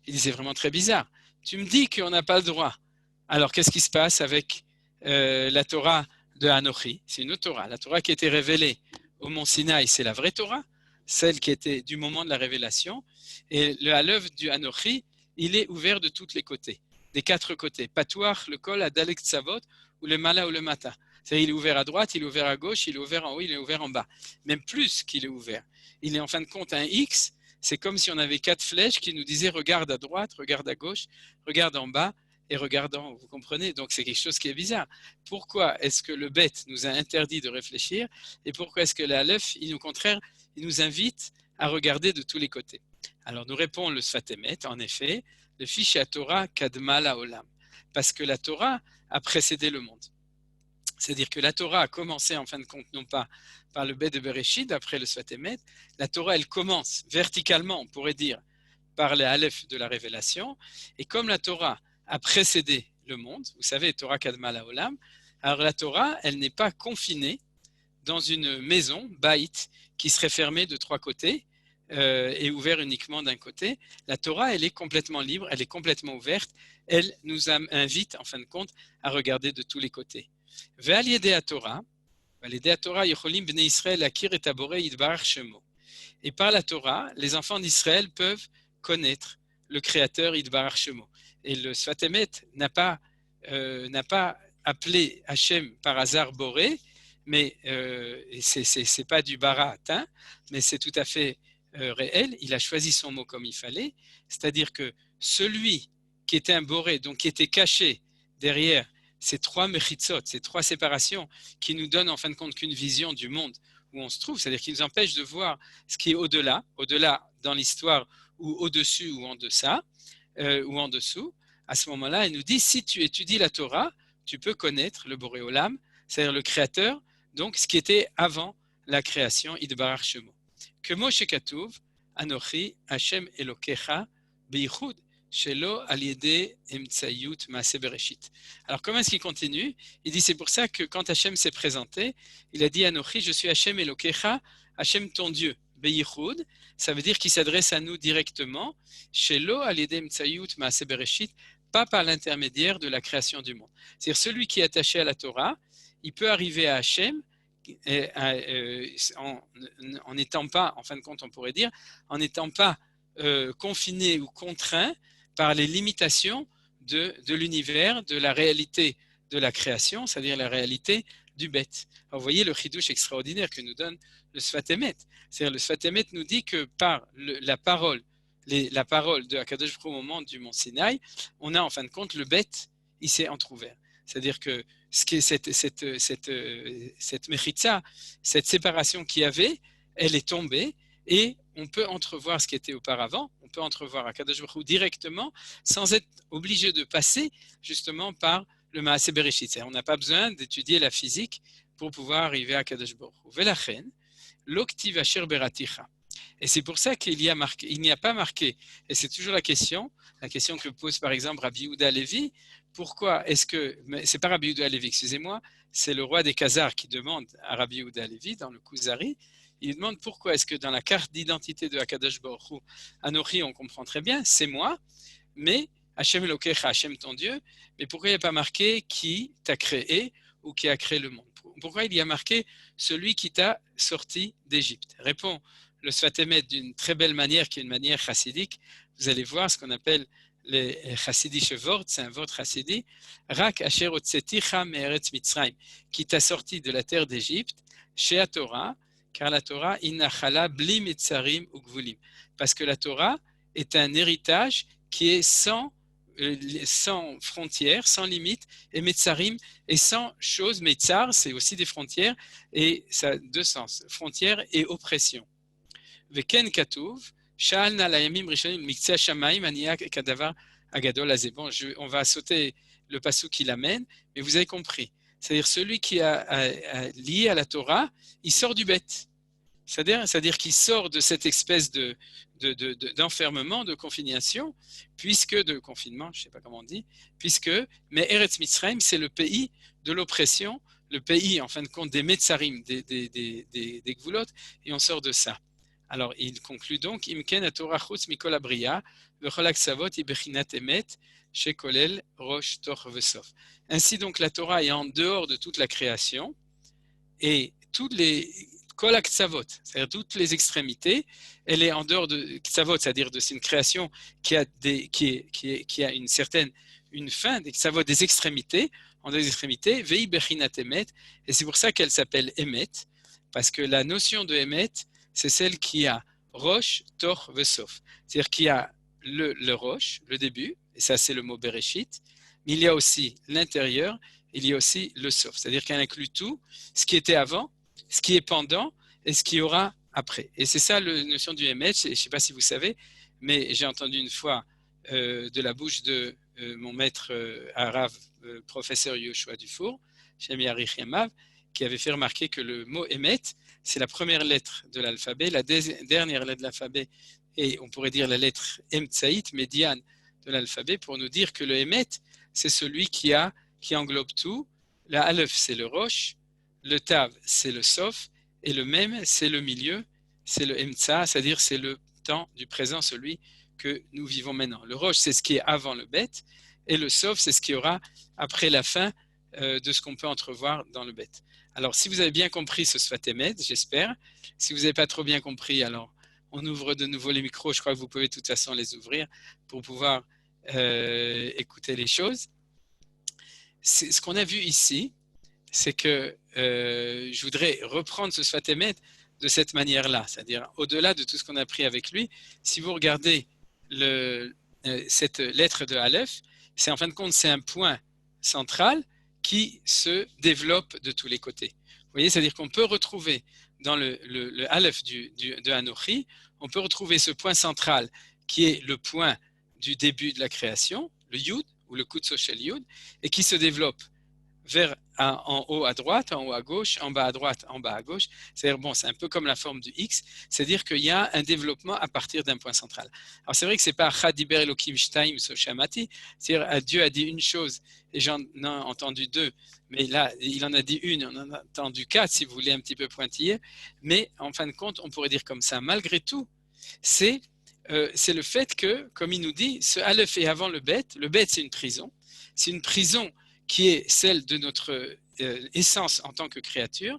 Il dit c'est vraiment très bizarre. Tu me dis qu'on n'a pas le droit. Alors qu'est-ce qui se passe avec la Torah de Anochi? C'est une autre Torah. La Torah qui a été révélée au mont Sinaï, c'est la vraie Torah, celle qui était du moment de la révélation. Et le haleuv du Anochi, il est ouvert de tous les côtés, des quatre côtés. Patuach, le kol, adalek tzavot, ou le mala ou le mata. C'est-à-dire il est ouvert à droite, il est ouvert à gauche, il est ouvert en haut, il est ouvert en bas. Même plus qu'il est ouvert. Il est en fin de compte un X. C'est comme si on avait 4 flèches qui nous disaient regarde à droite, regarde à gauche, regarde en bas et regarde en haut. Vous comprenez? Donc c'est quelque chose qui est bizarre. Pourquoi est-ce que le bête nous a interdit de réfléchir et pourquoi est-ce que la Aleph, au contraire, il nous invite à regarder de tous les côtés? Alors nous répond le Sfat Emet, en effet, le fiche à Torah kadma laolam, parce que la Torah a précédé le monde. C'est-à-dire que la Torah a commencé en fin de compte non pas par le Bet de Bereshit, après le Sfat Emet, la Torah elle commence verticalement, on pourrait dire, par les Aleph de la révélation, et comme la Torah a précédé le monde, vous savez, Torah Kadma Laolam, alors la Torah elle n'est pas confinée dans une maison, Baït, qui serait fermée de 3 côtés et ouverte uniquement d'un côté. La Torah elle est complètement libre, elle est complètement ouverte, elle nous invite en fin de compte à regarder de tous les côtés. Ve'al yedei Torah, Et par la Torah, les enfants d'Israël peuvent connaître le Créateur Yitbarach Shemo. Et le Sfat Emet n'a pas appelé Hachem par hasard Boré, mais c'est pas du barat, hein, mais c'est tout à fait réel. Il a choisi son mot comme il fallait, c'est-à-dire que celui qui était un Boré, donc qui était caché derrière ces trois mechitzot, ces trois séparations qui nous donnent en fin de compte qu'une vision du monde où on se trouve, c'est-à-dire qui nous empêche de voir ce qui est au-delà dans l'histoire ou au-dessus ou en deçà, ou en dessous. À ce moment-là, il nous dit, si tu étudies la Torah, tu peux connaître le Boré Olam, c'est-à-dire le Créateur, donc ce qui était avant la création, Yitbarach Shemo. Que Moshe Katuv, Anochi, Hashem Elokecha, Beichud, Shelo Aliede Emtsayut Maaseh Bereshit. Alors comment est-ce qu'il continue? Il dit, c'est pour ça que quand Hashem s'est présenté, il a dit, Anochi, je suis Hashem Elokecha, Hashem ton Dieu. Beichud, ça veut dire qu'il s'adresse à nous directement, Shelo Aliede Emtsayut Maaseh Bereshit, pas par l'intermédiaire de la création du monde. C'est-à-dire celui qui est attaché à la Torah, il peut arriver à Hachem en n'étant pas, en fin de compte on pourrait dire, en n'étant pas confiné ou contraint par les limitations de l'univers, de la réalité de la création, c'est-à-dire la réalité du bête. Alors, vous voyez le chidouche extraordinaire que nous donne le Sfat Emet. C'est-à-dire le Sfat Emet nous dit que par la parole de Akadosh Baruch Hu au moment du mont Sinaï, on a en fin de compte le bête, il s'est entrouvert. C'est-à-dire que ce qui est cette mechitza, cette séparation qu'il y avait, elle est tombée et on peut entrevoir ce qui était auparavant, on peut entrevoir Akadosh Baruch Hu directement sans être obligé de passer justement par le Maaseh Bereshit. On n'a pas besoin d'étudier la physique pour pouvoir arriver à Akadosh Baruch Hu. Velachen, l'oktiv asher beraticha. Et c'est pour ça qu'il n'y a pas marqué, et c'est toujours la question que pose par exemple Rabbi Yehuda Levi, pourquoi est-ce que, c'est pas Rabbi Yehuda Levi, excusez-moi, c'est le roi des Khazars qui demande à Rabbi Yehuda Levi dans le Kuzari, il demande pourquoi est-ce que dans la carte d'identité de Akadosh Baruch Hu, Anochi, on comprend très bien, c'est moi, mais Hashem Elokecha, Hashem ton Dieu, mais pourquoi il n'y a pas marqué qui t'a créé ou qui a créé le monde? Pourquoi il y a marqué celui qui t'a sorti d'Égypte? Répond le Sfat Emet d'une très belle manière, qui est une manière chassidique. Vous allez voir ce qu'on appelle les chassidische Wort, c'est un Wort chassidi. Rak asher otzeticha me'eretz Mitzrayim, qui t'a sorti de la terre d'Égypte, chez la Torah, car la Torah inachala bli mitzarim ugvulim, parce que la Torah est un héritage qui est sans frontières, sans limites, et Metzarim est sans choses. Metzar, c'est aussi des frontières, et ça a deux sens, frontières et oppression. Veken katuv, sha'alna layamim rishonim miktzeh shamayim aniyak kadavar agadol azeh. Bon, on va sauter le passou qui l'amène, mais vous avez compris. C'est-à-dire celui qui a lié à la Torah, il sort du bête. C'est-à-dire qu'il sort de cette espèce d'enfermement, de confination, de confinement, je ne sais pas comment on dit, mais Eretz Mitzrayim, c'est le pays de l'oppression, le pays, en fin de compte, des Metzarim, des Gvulot, et on sort de ça. Alors, il conclut donc, Imken ha-Torah chutz mikol abriya, v'chol haksavot ibechinat emet, shekolel rosh toch vesof. Ainsi donc, la Torah est en dehors de toute la création, et toutes les Kol Aktsavot, c'est-à-dire toutes les extrémités, elle est en dehors de Ktsavot, c'est-à-dire c'est une création qui a une fin, des Ktsavot, des extrémités, en deux extrémités, Vei Bechinat Emet, et c'est pour ça qu'elle s'appelle Emet, parce que la notion de Emet, c'est celle qui a Rosh, Tor, Vesof, c'est-à-dire qui a le Rosh, le début, et ça c'est le mot Bereshit, mais il y a aussi l'intérieur, il y a aussi le Sof, c'est-à-dire qu'elle inclut tout, ce qui était avant, ce qui est pendant et ce qu'il y aura après. Et c'est ça la notion du Emet. Je ne sais pas si vous savez, mais j'ai entendu une fois de la bouche de mon maître arabe, professeur Yoshua Dufour, Shem Yarich Yamav, qui avait fait remarquer que le mot Emet, c'est la première lettre de l'alphabet, la dernière lettre de l'alphabet, et on pourrait dire la lettre Emtsaït, médiane de l'alphabet, pour nous dire que le Emet, c'est celui qui englobe tout. La Aleph, c'est le Rosh, le Tav, c'est le Sof, et le Mem, c'est le milieu, c'est le Emtsa, c'est-à-dire c'est le temps du présent, celui que nous vivons maintenant. Le Rosh, c'est ce qui est avant le Bet, et le Sof, c'est ce qui y aura après la fin de ce qu'on peut entrevoir dans le bête. Alors, si vous avez bien compris ce Sfat Emet, j'espère. Si vous n'avez pas trop bien compris, alors on ouvre de nouveau les micros. Je crois que vous pouvez de toute façon les ouvrir pour pouvoir écouter les choses. Ce qu'on a vu ici, c'est que je voudrais reprendre ce Sfat Emet de cette manière-là, c'est-à-dire au-delà de tout ce qu'on a appris avec lui. Si vous regardez cette lettre de Aleph, c'est en fin de compte, c'est un point central qui se développe de tous les côtés. Vous voyez, c'est-à-dire qu'on peut retrouver dans le Aleph de Anochi, on peut retrouver ce point central qui est le point du début de la création, le Yud, ou le Kutso Shel Yud, et qui se développe en haut à droite, en haut à gauche, en bas à droite, en bas à gauche. C'est-à-dire, bon, c'est un peu comme la forme du X, c'est-à-dire qu'il y a un développement à partir d'un point central. Alors, c'est vrai que ce n'est pas Chadiber Elohim Shtaim Soshamati, c'est-à-dire Dieu a dit une chose et j'en ai entendu deux, mais là, il en a dit une, on en a entendu quatre, si vous voulez un petit peu pointiller, mais en fin de compte, on pourrait dire comme ça. Malgré tout, c'est le fait que, comme il nous dit, ce Aleph est avant le Bet c'est une prison, c'est une prison qui est celle de notre essence en tant que créature,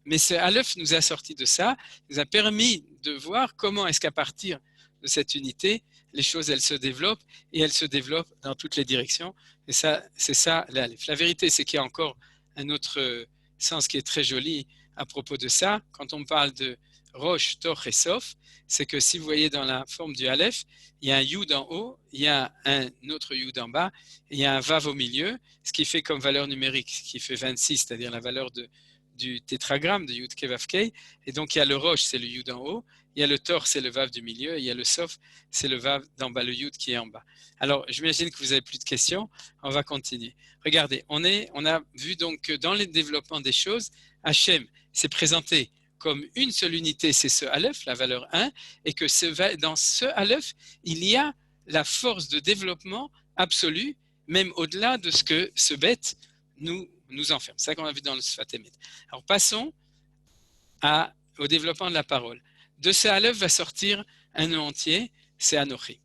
mais ce Aleph nous a sorti de ça, nous a permis de voir comment est-ce qu'à partir de cette unité, les choses, elles se développent, et elles se développent dans toutes les directions, et ça, c'est ça l'Aleph. La vérité, c'est qu'il y a encore un autre sens qui est très joli à propos de ça, quand on parle de Rosh, Toch et Sof, c'est que si vous voyez dans la forme du Aleph, il y a un Yud en haut, il y a un autre Yud en bas, et il y a un Vav au milieu, ce qui fait comme valeur numérique, qui fait 26, c'est-à-dire la valeur du tétragramme de Yud Kei Vav Kei. Et donc il y a le Rosh, c'est le Yud en haut, il y a le Tor, c'est le Vav du milieu, et il y a le Sof, c'est le Vav d'en bas, le Yud qui est en bas. Alors j'imagine que vous n'avez plus de questions, on va continuer. Regardez, on a vu donc que dans le développement des choses, Hachem s'est présenté comme une seule unité, c'est ce Aleph, la valeur 1, et que dans ce Aleph, il y a la force de développement absolue, même au-delà de ce que ce bête nous enferme. C'est ça qu'on a vu dans le Sfat Emet. Alors passons au développement de la parole. De ce Aleph va sortir un nom entier, c'est Anochi.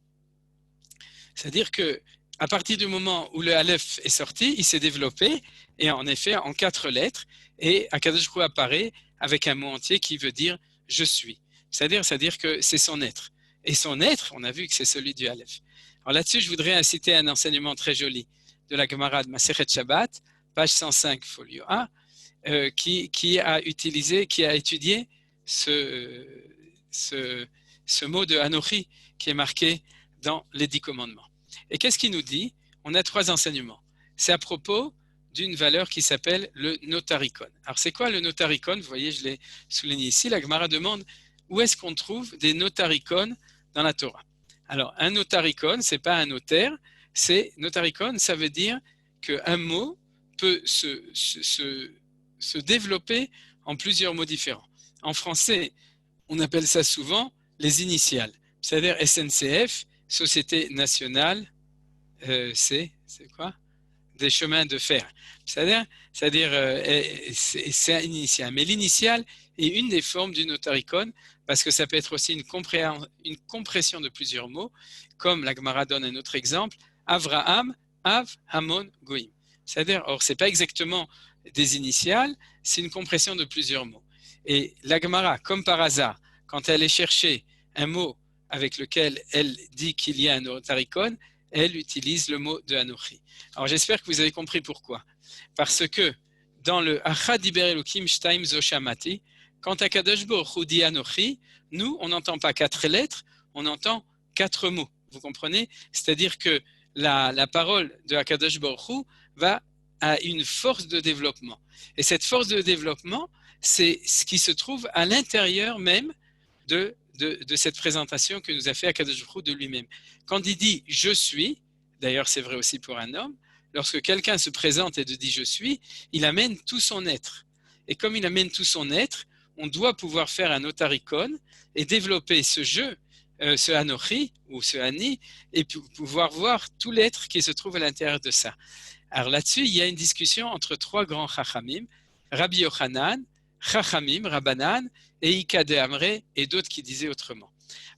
C'est-à-dire que à partir du moment où le Aleph est sorti, il s'est développé, et en effet en 4 lettres, et Akadosh Baruch Hu apparaît avec un mot entier qui veut dire « je suis ». C'est-à-dire que c'est son être. Et son être, on a vu que c'est celui du Aleph. Alors là-dessus, je voudrais inciter un enseignement très joli de la Gemara de Masechet Shabbat, page 105, folio A, qui a étudié ce mot de Anochi qui est marqué dans les 10 commandements. Et qu'est-ce qu'il nous dit? On a 3 enseignements. C'est à propos d'une valeur qui s'appelle le notaricon. Alors c'est quoi le notaricon? Vous voyez, je l'ai souligné ici. La Gemara demande où est-ce qu'on trouve des notaricons dans la Torah. Alors un notaricon, c'est pas un notaire, c'est notaricon, ça veut dire qu'un mot peut se développer en plusieurs mots différents. En français, on appelle ça souvent les initiales, c'est-à-dire SNCF, Société Nationale, c'est quoi? Des chemins de fer. C'est-à-dire c'est un initial. Mais l'initial est une des formes du notaricon parce que ça peut être aussi une compression de plusieurs mots, comme la Gemara donne un autre exemple, Avraham, Av, Hamon, Goïm. C'est-à-dire, or, ce n'est pas exactement des initiales, c'est une compression de plusieurs mots. Et la Gemara, comme par hasard, quand elle est chercher un mot avec lequel elle dit qu'il y a un notaricon, elle utilise le mot de Anochi. Alors j'espère que vous avez compris pourquoi. Parce que dans le Achad Diber Elohim Shtaim Zoshamati, quand Akadosh Baruch Hu dit Anochi, nous, on n'entend pas 4 lettres, on entend 4 mots. Vous comprenez? C'est-à-dire que la parole de Akadosh Baruch Hu a une force de développement. Et cette force de développement, c'est ce qui se trouve à l'intérieur même de cette présentation que nous a fait Akadosh Baruch Hu de lui-même. Quand il dit « je suis », d'ailleurs c'est vrai aussi pour un homme, lorsque quelqu'un se présente et dit « je suis », il amène tout son être. Et comme il amène tout son être, on doit pouvoir faire un notaricon et développer ce jeu, ce Anochi ou ce Ani, et pouvoir voir tout l'être qui se trouve à l'intérieur de ça. Alors là-dessus, il y a une discussion entre 3 grands Chachamim, Rabbi Yochanan, Chachamim, Rabbanan, et Ika de Amré, et d'autres qui disaient autrement.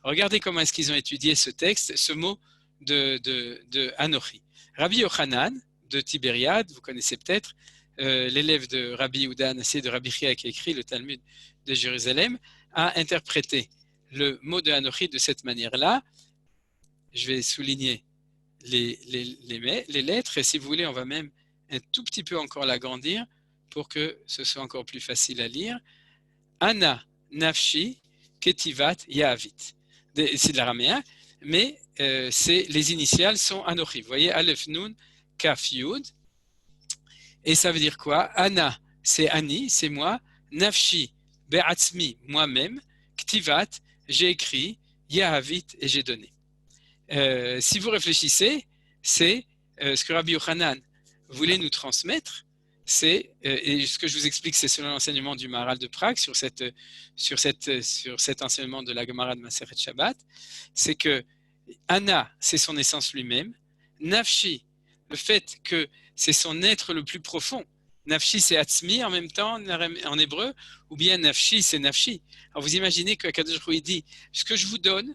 Regardez comment est-ce qu'ils ont étudié ce texte, ce mot de Anochi. Rabbi Yochanan, de Tibériade, vous connaissez peut-être, l'élève de Rabbi Yehuda Hanassi de Rabbi Chia qui a écrit le Talmud de Jérusalem, a interprété le mot de Anochi de cette manière-là. Je vais souligner les lettres et si vous voulez, on va même un tout petit peu encore l'agrandir pour que ce soit encore plus facile à lire. Ana Nafshi Ketivat Yahavit. C'est de l'araméen, mais les initiales sont Anochi. Vous voyez, Aleph Nun Kaf Yud. Et ça veut dire quoi? Ana, c'est Ani, c'est moi. Nafshi, Be'atzmi, moi-même. Ktivat, j'ai écrit. Yahavit, et j'ai donné. Si vous réfléchissez, c'est ce que Rabbi Yochanan voulait nous transmettre. Et ce que je vous explique, c'est selon l'enseignement du Maharal de Prague sur cet enseignement de la Gemara de Maseret Shabbat. C'est que Ana, c'est son essence lui-même. Nafshi, le fait que c'est son être le plus profond. Nafshi, c'est Atzmi en même temps en hébreu, ou bien Nafshi, c'est Nafshi. Alors vous imaginez que Kadosh Baruch Hu dit, ce que je vous donne,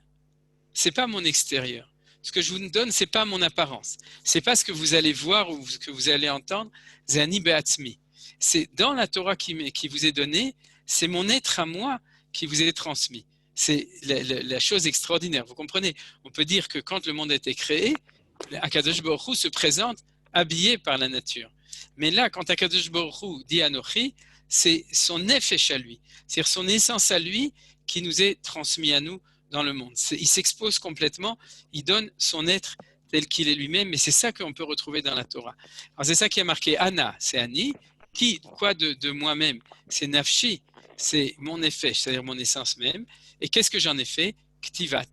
c'est pas mon extérieur. Ce que je vous donne, c'est pas mon apparence. C'est pas ce que vous allez voir ou ce que vous allez entendre. Zani be'atzmi. C'est dans la Torah qui vous est donnée, c'est mon être à moi qui vous est transmis. C'est la chose extraordinaire. Vous comprenez? On peut dire que quand le monde a été créé, Akadosh Baruch Hu se présente habillé par la nature. Mais là, quand Akadosh Baruch Hu dit Anochi, c'est son nefesh à lui, c'est-à-dire son essence à lui qui nous est transmis à nous dans le monde. Il s'expose complètement, il donne son être tel qu'il est lui-même, et c'est ça qu'on peut retrouver dans la Torah. Alors c'est ça qui est marqué Ana, c'est Ani, qui, quoi de moi-même, c'est Nafshi, c'est mon nefesh, c'est-à-dire mon essence même. Et qu'est-ce que j'en ai fait? Ktivat,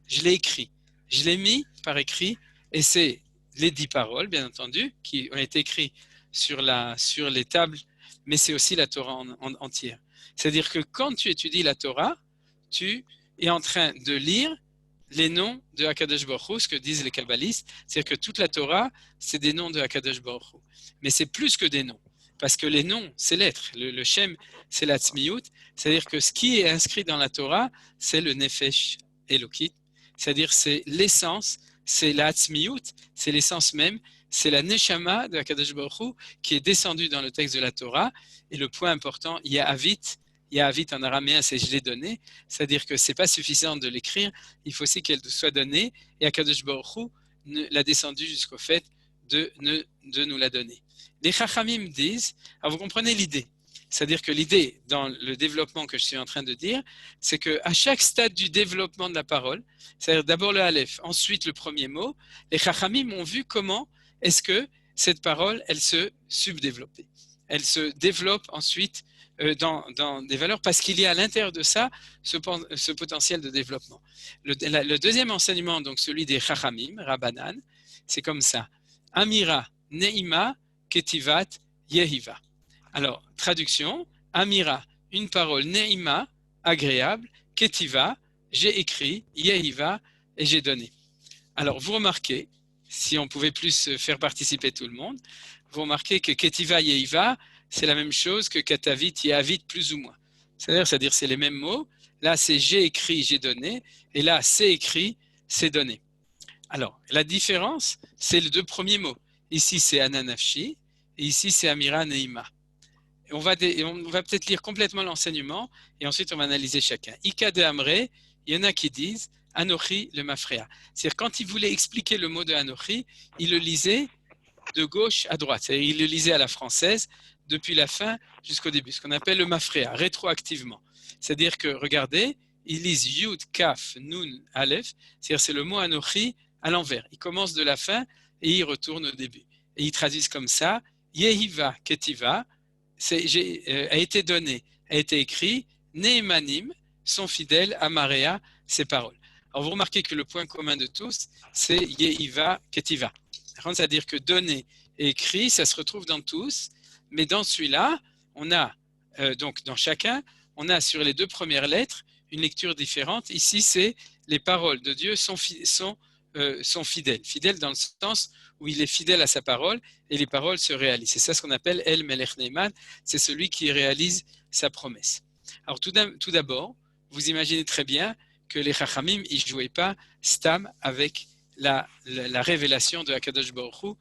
je l'ai écrit, je l'ai mis par écrit, et c'est les 10 paroles, bien entendu, qui ont été écrites sur les tables, mais c'est aussi la Torah en entière. C'est-à-dire que quand tu étudies la Torah, tu es en train de lire les noms de Akadosh Baruch Hu, ce que disent les kabbalistes, c'est-à-dire que toute la Torah, c'est des noms de Akadosh Baruch Hu. Mais c'est plus que des noms, parce que les noms, c'est l'être. Le Shem, c'est la Tzmiyut, c'est-à-dire que ce qui est inscrit dans la Torah, c'est le Nefesh Elokit, c'est-à-dire c'est l'essence, c'est la Tzmiyut, c'est l'essence même, c'est la Neshama de Akadosh Baruch Hu qui est descendue dans le texte de la Torah. Et le point important, Yahavit en araméen, c'est je l'ai donné, c'est-à-dire que ce n'est pas suffisant de l'écrire, il faut aussi qu'elle soit donnée, et Akadosh Baruch Hu l'a descendue jusqu'au fait de nous la donner. Les Chachamim disent, alors vous comprenez l'idée, c'est-à-dire que l'idée dans le développement que je suis en train de dire, c'est qu'à chaque stade du développement de la parole, c'est-à-dire d'abord le Aleph, ensuite le premier mot, les Chachamim ont vu comment est-ce que cette parole, elle se subdéveloppait. Elle se développe ensuite dans des valeurs parce qu'il y a à l'intérieur de ça ce potentiel de développement. Le deuxième enseignement, donc celui des Chachamim, Rabbanan, c'est comme ça. Amira, Neima, Ketivat, Yehiva. Alors, traduction, Amira, une parole, Neima, agréable, Ketiva, j'ai écrit, Yehiva, et j'ai donné. Alors, vous remarquez, si on pouvait plus faire participer tout le monde, vous remarquez que Ketiva, Yehiva, c'est la même chose que Katavit, Yahavit, plus ou moins. C'est-à-dire c'est les mêmes mots. Là, c'est j'ai écrit, j'ai donné. Et là, c'est écrit, c'est donné. Alors, la différence, c'est les deux premiers mots. Ici, c'est Ananafshi. Et ici, c'est Amira Neima. On va peut-être lire complètement l'enseignement. Et ensuite, on va analyser chacun. Ika de Amré, il y en a qui disent Anochi le Mafrea. C'est-à-dire, quand il voulait expliquer le mot de Anochi, il le lisait de gauche à droite. C'est-à-dire, il le lisait à la française, depuis la fin jusqu'au début, ce qu'on appelle le mafréa, rétroactivement. C'est-à-dire que, regardez, ils lisent Yud, Kaf, Nun, Aleph, c'est-à-dire c'est le mot Anochi à l'envers. Il commence de la fin et il retourne au début. Et ils traduisent comme ça, Yehiva, Ketiva, a été donné, a été écrit, Neemanim, sont fidèles à Marea, ses paroles. Alors vous remarquez que le point commun de tous, c'est Yehiva, Ketiva. C'est-à-dire que donné et écrit, ça se retrouve dans tous. Mais dans celui-là, on a, donc dans chacun, on a sur les deux premières lettres une lecture différente. Ici, c'est les paroles de Dieu sont fidèles. Fidèles dans le sens où il est fidèle à sa parole et les paroles se réalisent. C'est ça ce qu'on appelle El Melech Neiman, c'est celui qui réalise sa promesse. Alors tout d'abord, vous imaginez très bien que les Chachamim, ils ne jouaient pas Stam avec la révélation de Akadosh Baruch Hu,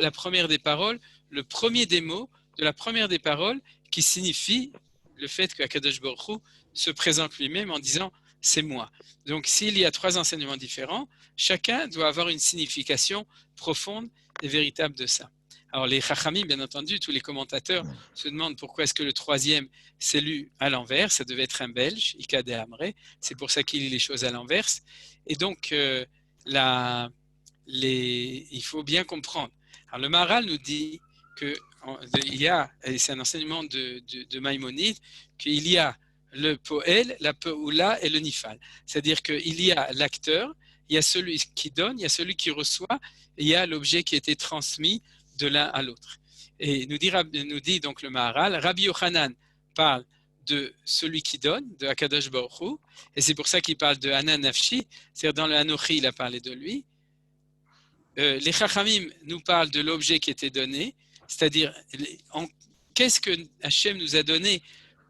la première des paroles, le premier des mots de la première des paroles qui signifie le fait qu'Akadosh Baruch Hu se présente lui-même en disant « c'est moi ». Donc, s'il y a 3 enseignements différents, chacun doit avoir une signification profonde et véritable de ça. Alors, les Chachamim, bien entendu, tous les commentateurs se demandent pourquoi est-ce que le 3e s'est lu à l'envers. Ça devait être un Belge, Ika de Amré. C'est pour ça qu'il lit les choses à l'inverse. Et donc, il faut bien comprendre. Alors, le Maharal nous dit qu'il y a, et c'est un enseignement de Maïmonide, qu'il y a le poël, la peoula et le nifal. C'est-à-dire qu'il y a l'acteur, il y a celui qui donne, il y a celui qui reçoit, et il y a l'objet qui a été transmis de l'un à l'autre. Et nous dit donc le Maharal, Rabbi Yochanan parle de celui qui donne, de Akadosh Baruch Hu, et c'est pour ça qu'il parle de Hanan Nafshi, c'est-à-dire dans le Hanochi, il a parlé de lui. Les Chachamim nous parlent de l'objet qui était donné, c'est-à-dire qu'est-ce que Hachem nous a donné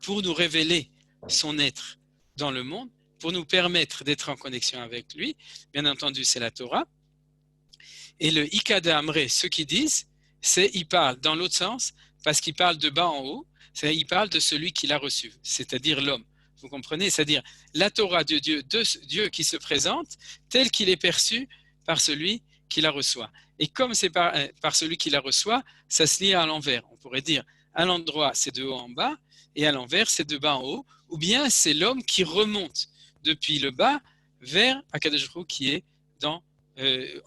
pour nous révéler son être dans le monde, pour nous permettre d'être en connexion avec lui. Bien entendu, c'est la Torah. Et le Ika de Amré, ceux qui disent, il parle dans l'autre sens, parce qu'il parle de bas en haut, il parle de celui qui l'a reçu, c'est-à-dire l'homme. Vous comprenez? C'est-à-dire la Torah de Dieu qui se présente tel qu'il est perçu par celui qui la reçoit. Et comme c'est par celui qui la reçoit, ça se lit à l'envers. On pourrait dire à l'endroit, c'est de haut en bas, et à l'envers, c'est de bas en haut, ou bien c'est l'homme qui remonte depuis le bas vers Akadosh Baruch Hu qui est en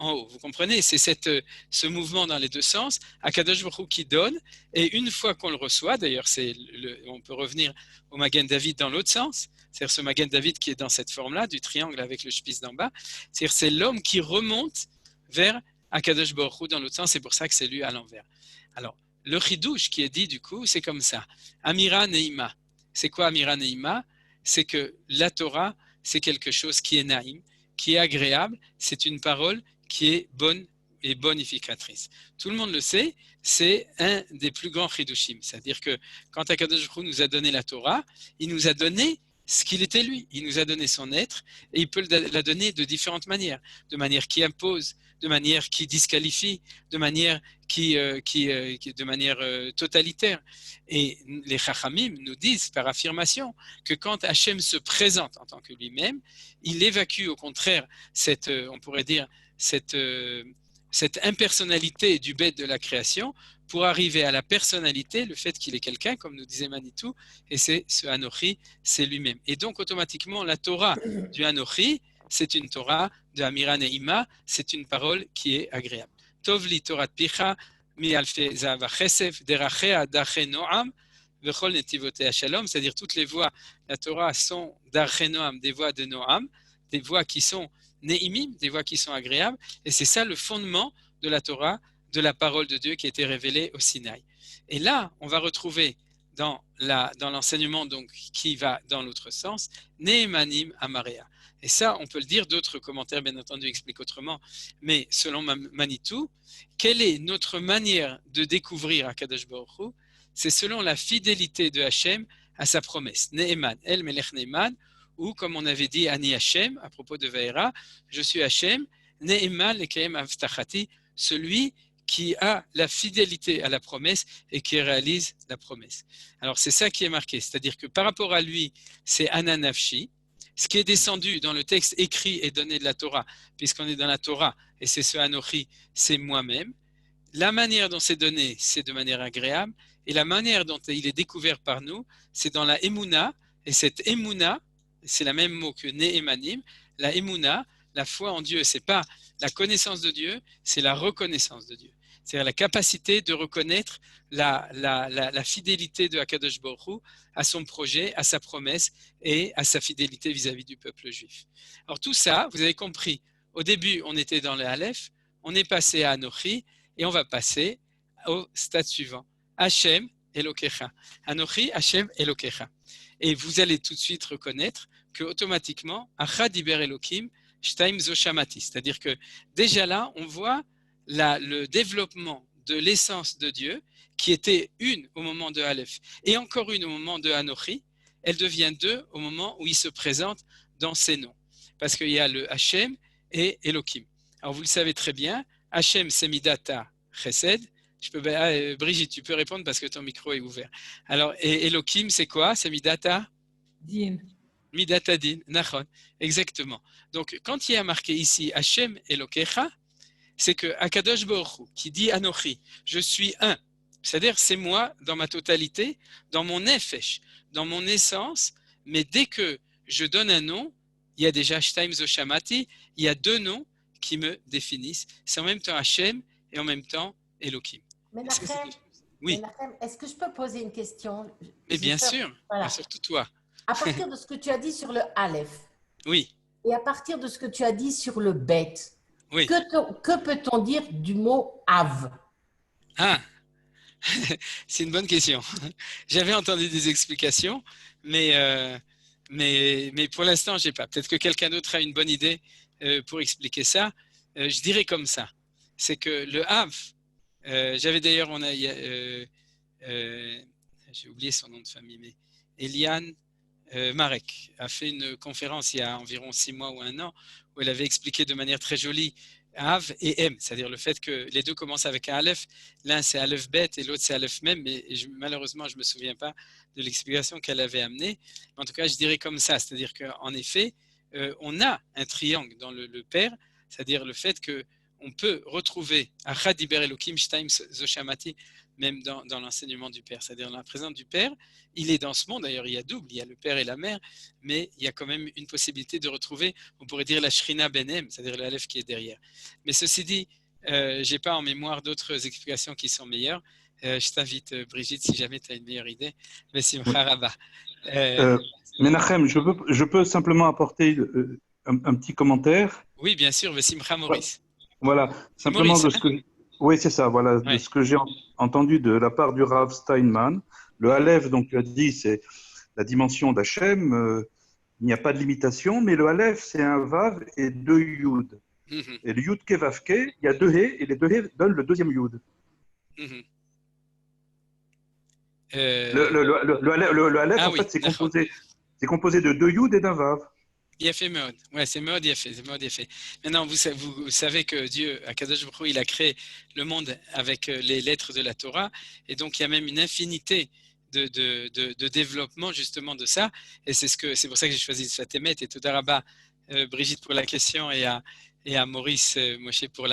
haut. Vous comprenez? C'est ce mouvement dans les deux sens. Akadosh Baruch Hu qui donne, et une fois qu'on le reçoit, d'ailleurs, on peut revenir au Magen David dans l'autre sens, c'est-à-dire ce Magen David qui est dans cette forme-là, du triangle avec le shpiz d'en bas, c'est-à-dire c'est l'homme qui remonte vers Akadosh Baruch Hu dans l'autre sens, c'est pour ça que c'est lu à l'envers. Alors, le chidouche qui est dit du coup, c'est comme ça. Amira Neima. C'est quoi Amira Neima? C'est que la Torah, c'est quelque chose qui est naïm, qui est agréable, c'est une parole qui est bonne et bonificatrice. Tout le monde le sait, c'est un des plus grands chidushim. C'est-à-dire que quand Akadosh Baruch Hu nous a donné la Torah, il nous a donné ce qu'il était lui. Il nous a donné son être et il peut la donner de différentes manières. De manière qui impose, de manière qui disqualifie, de manière de manière totalitaire. Et les Chachamim nous disent par affirmation que quand Hachem se présente en tant que lui-même, il évacue au contraire on pourrait dire, cette impersonnalité du bête de la création pour arriver à la personnalité, le fait qu'il est quelqu'un, comme nous disait Manitou, et c'est ce Anochi, c'est lui-même. Et donc automatiquement, la Torah du Anochi, c'est une Torah de Amira Neima, c'est une parole qui est agréable. Tov li Torah picha mi alfe zava chesef derachea dache noam vechol netivotea shalom, c'est-à-dire toutes les voies de la Torah sont dache noam, des voies de noam, des voies qui sont neimim, des voies qui sont agréables, et c'est ça le fondement de la Torah, de la parole de Dieu qui a été révélée au Sinaï. Et là, on va retrouver dans l'enseignement donc qui va dans l'autre sens, Nehemanim Amarea. Et ça, on peut le dire, d'autres commentaires, bien entendu, expliquent autrement, mais selon Manitou, quelle est notre manière de découvrir Akadosh Baruch Hu? C'est selon la fidélité de Hachem à sa promesse. Neheman, El Melech Neheman, ou comme on avait dit, Ani Hachem, à propos de Vaera, je suis Hachem, Neheman Lekayem Avtachati, celui qui a la fidélité à la promesse et qui réalise la promesse. Alors c'est ça qui est marqué, c'est-à-dire que par rapport à lui, c'est Hanan Nafshi, ce qui est descendu dans le texte écrit et donné de la Torah, puisqu'on est dans la Torah, et c'est ce Anochi, c'est moi-même. La manière dont c'est donné, c'est de manière agréable, et la manière dont il est découvert par nous, c'est dans la Emouna, et cette Emouna, c'est le même mot que Nehemanim, la Emouna, la foi en Dieu, c'est pas la connaissance de Dieu, c'est la reconnaissance de Dieu. C'est-à-dire la capacité de reconnaître la fidélité de Akadosh Baruch Hu à son projet, à sa promesse et à sa fidélité vis-à-vis du peuple juif. Alors tout ça, vous avez compris, au début on était dans le Aleph, on est passé à Anochi et on va passer au stade suivant. Hachem Elokecha. Anochi, Hachem Elokecha. Et vous allez tout de suite reconnaître que automatiquement, Achad Iber Elokim, Shtaim Zoshamati. C'est-à-dire que déjà là, on voit le développement de l'essence de Dieu, qui était une au moment de Aleph et encore une au moment de Anochi, elle devient deux au moment où il se présente dans ses noms. Parce qu'il y a le Hachem et Elokim. Alors vous le savez très bien, Hachem c'est Midata Chesed, Brigitte, tu peux répondre parce que ton micro est ouvert. Alors, et Elohim, c'est quoi? C'est Midata? Din. Midata Din, Nachon. Exactement. Donc, quand il y a marqué ici Hashem Elokecha, c'est que Akadosh Baruch Hu, qui dit Anochi, je suis un, c'est-à-dire c'est moi dans ma totalité, dans mon nefesh, dans mon essence, mais dès que je donne un nom, il y a déjà Shtaim Zoshamati, il y a deux noms qui me définissent. C'est en même temps Hashem et en même temps Elohim. Menachem, Oui, Menachem, est-ce que je peux poser une question? mais bien J'espère- sûr, Voilà. surtout toi. À partir de ce que tu as dit sur le Aleph Oui, et à partir de ce que tu as dit sur le Bet, oui. que peut-on dire du mot Av? Ah, c'est une bonne question. J'avais entendu des explications, mais pour l'instant, je n'ai pas. Peut-être que quelqu'un d'autre a une bonne idée pour expliquer ça. Je dirais comme ça. C'est que le Av, j'avais d'ailleurs, j'ai oublié son nom de famille, mais Eliane Marek a fait une conférence il y a environ 6 mois ou 1 an où elle avait expliqué de manière très jolie Av et M, c'est-à-dire le fait que les deux commencent avec un Aleph, l'un c'est Aleph Bet et l'autre c'est Aleph Mem, mais malheureusement je ne me souviens pas de l'explication qu'elle avait amenée. En tout cas, je dirais comme ça, c'est-à-dire qu'en effet, on a un triangle dans le Père, c'est-à-dire le fait qu'on peut retrouver Achad Diber Elohim Shtaim Zoshamati, même dans l'enseignement du Père, c'est-à-dire dans la présence du Père, il est dans ce monde, d'ailleurs il y a double, il y a le Père et la Mère, mais il y a quand même une possibilité de retrouver, on pourrait dire la Shrina Benem, c'est-à-dire le Aleph qui est derrière. Mais ceci dit, je n'ai pas en mémoire d'autres explications qui sont meilleures. Je t'invite, Brigitte, si jamais tu as une meilleure idée. Mais Simcha Rabba. Menachem, je peux simplement apporter un petit commentaire. Oui, bien sûr, mais Simcha Maurice. Voilà, simplement Maurice, de ce que... Oui, c'est ça, voilà, Ouais. de ce que j'ai entendu de la part du Rav Steinman. Le Aleph, donc tu as dit, c'est la dimension d'Hachem, il n'y a pas de limitation, mais le Aleph, c'est un Vav et 2 Yud. Mhm, Et le Yud Ke Vav Ke, il y a 2 He, et les 2 He donnent le deuxième Yud. mhm. Le Aleph, Ah en oui, fait, d'accord. c'est composé de 2 Yud et d'un Vav. Il a fait Meod. Ouais, c'est Meod, il a fait. C'est Meod, il a fait. Maintenant, vous savez que Dieu, Akadosh Baruch Hu, il a créé le monde avec les lettres de la Torah. Et donc, il y a même une infinité de développement, justement, de ça. Et c'est pour ça que j'ai choisi Fatemet et Todaraba, Brigitte, pour la question et à Maurice Moshe pour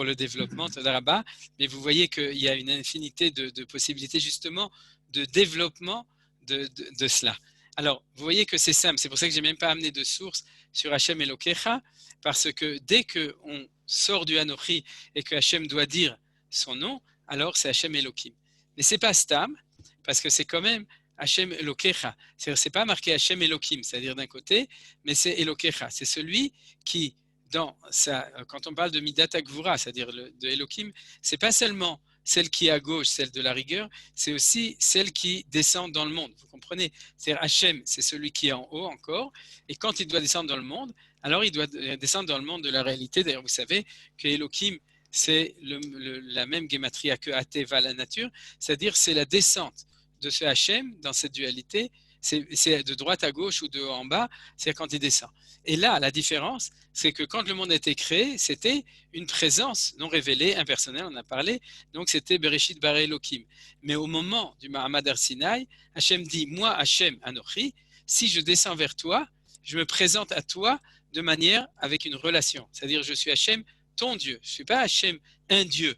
le développement, Todaraba. Mais vous voyez qu'il y a une infinité de possibilités, justement, de développement de cela. Alors, vous voyez que c'est simple, c'est pour ça que je n'ai même pas amené de source sur Hachem Elokecha, parce que dès qu'on sort du Anochi et que Hachem doit dire son nom, alors c'est Hachem Elohim. Mais ce n'est pas Stam, parce que c'est quand même Hachem Elokecha. C'est-à-dire, ce n'est pas marqué Hachem Elohim, c'est-à-dire d'un côté, mais c'est Elokecha. C'est celui qui, quand on parle de Midat Gvura, c'est-à-dire de Elohim, ce n'est pas seulement celle qui est à gauche, celle de la rigueur, c'est aussi celle qui descend dans le monde. Vous comprenez? C'est-à-dire Hachem, c'est celui qui est en haut encore, et quand il doit descendre dans le monde, alors il doit descendre dans le monde de la réalité. D'ailleurs, vous savez que Elohim, c'est la même gématria que Ateva, la nature, c'est-à-dire c'est la descente de ce Hachem dans cette dualité, c'est de droite à gauche ou de haut en bas, c'est quand il descend. Et là, la différence, c'est que quand le monde a été créé, c'était une présence non révélée, impersonnelle, on a parlé, donc c'était Bereshit Bara Elohim. Mais au moment du Mahamad Har Sinai, Hachem dit, moi Hachem Anochi, si je descends vers toi, je me présente à toi de manière avec une relation. C'est-à-dire, je suis Hachem, ton Dieu. Je ne suis pas Hachem, un Dieu,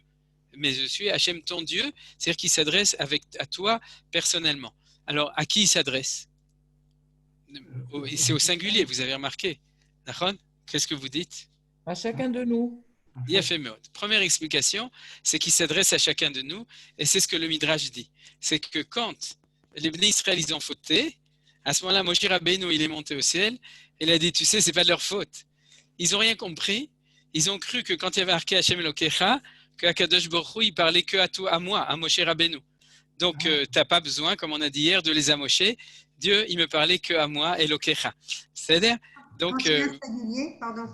mais je suis Hachem, ton Dieu, c'est-à-dire qu'il s'adresse à toi personnellement. Alors, à qui il s'adresse? C'est au singulier, vous avez remarqué. D'accord? Qu'est-ce que vous dites? À chacun de nous. Il a fait Meod. Première explication, c'est qu'il s'adresse à chacun de nous, et c'est ce que le Midrash dit. C'est que quand les Bnei Israël, ils ont fauté, à ce moment-là, Moshe Rabbeinu, il est monté au ciel, et il a dit, tu sais, c'est pas de leur faute. Ils n'ont rien compris. Ils ont cru que quand il y avait marqué Hachem Elokecha, que Akadosh Baruch Hu, il parlait que à moi, à Moshe Rabbeinu. Donc, tu n'as pas besoin, comme on a dit hier, de les amocher. Dieu, il me parlait que à moi, Elokecha. C'est-à-dire, donc. Quand il y a un singulier, pardon.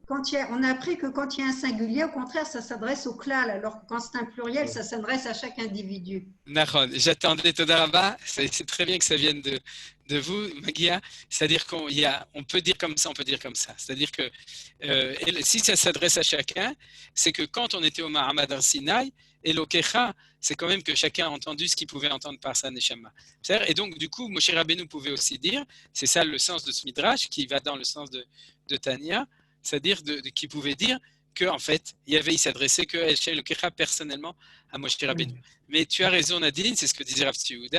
On a appris que quand il y a un singulier, au contraire, ça s'adresse au klal, alors que quand c'est un pluriel, ça s'adresse à chaque individu. D'accord. J'attendais Todaraba. C'est très bien que ça vienne de vous, Magia. C'est-à-dire qu'on peut dire comme ça, on peut dire comme ça. C'est-à-dire que si ça s'adresse à chacun, c'est que quand on était au Mahamad Har Sinai, Elokecha, c'est quand même que chacun a entendu ce qu'il pouvait entendre par sa neshama. Et donc, du coup, Moshe Rabbeinu pouvait aussi dire, c'est ça le sens de ce midrash, qui va dans le sens de Tania, c'est-à-dire qu'il pouvait dire qu'en fait, il s'adressait que Elokecha personnellement à Moshe Rabbeinu. Mais tu as raison, Nadine, c'est ce que disait Rav Tzvi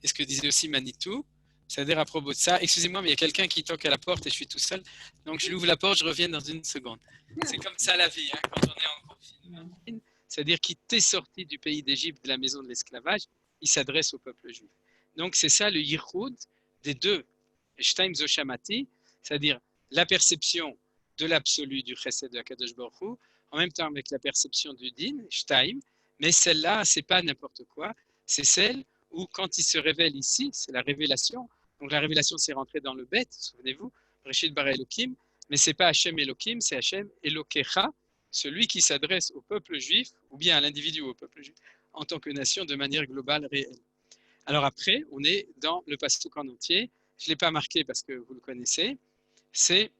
et ce que disait aussi Manitou. C'est-à-dire à propos de ça, excusez-moi, mais il y a quelqu'un qui toque à la porte et je suis tout seul. Donc je lui ouvre la porte, je reviens dans une seconde. C'est comme ça la vie, hein, quand on est en confinement. C'est-à-dire qu'il t'est sorti du pays d'Égypte, de la maison de l'esclavage, il s'adresse au peuple juif. Donc c'est ça le yichud des deux, Shtaim Zoshamati, c'est-à-dire la perception de l'absolu du chesed de Akadosh Baruch Hu, en même temps avec la perception du din, Shtaim, mais celle-là, c'est pas n'importe quoi, c'est celle où quand il se révèle ici, c'est la révélation. Donc la révélation, c'est rentré dans le bête, souvenez-vous, Breshit bara Elokim, mais c'est pas Hachem Elokim, c'est Hachem Elokecha, celui qui s'adresse au peuple juif, ou bien à l'individu ou au peuple juif, en tant que nation de manière globale, réelle. Alors après, on est dans le pasuk en entier. Je ne l'ai pas marqué parce que vous le connaissez. C'est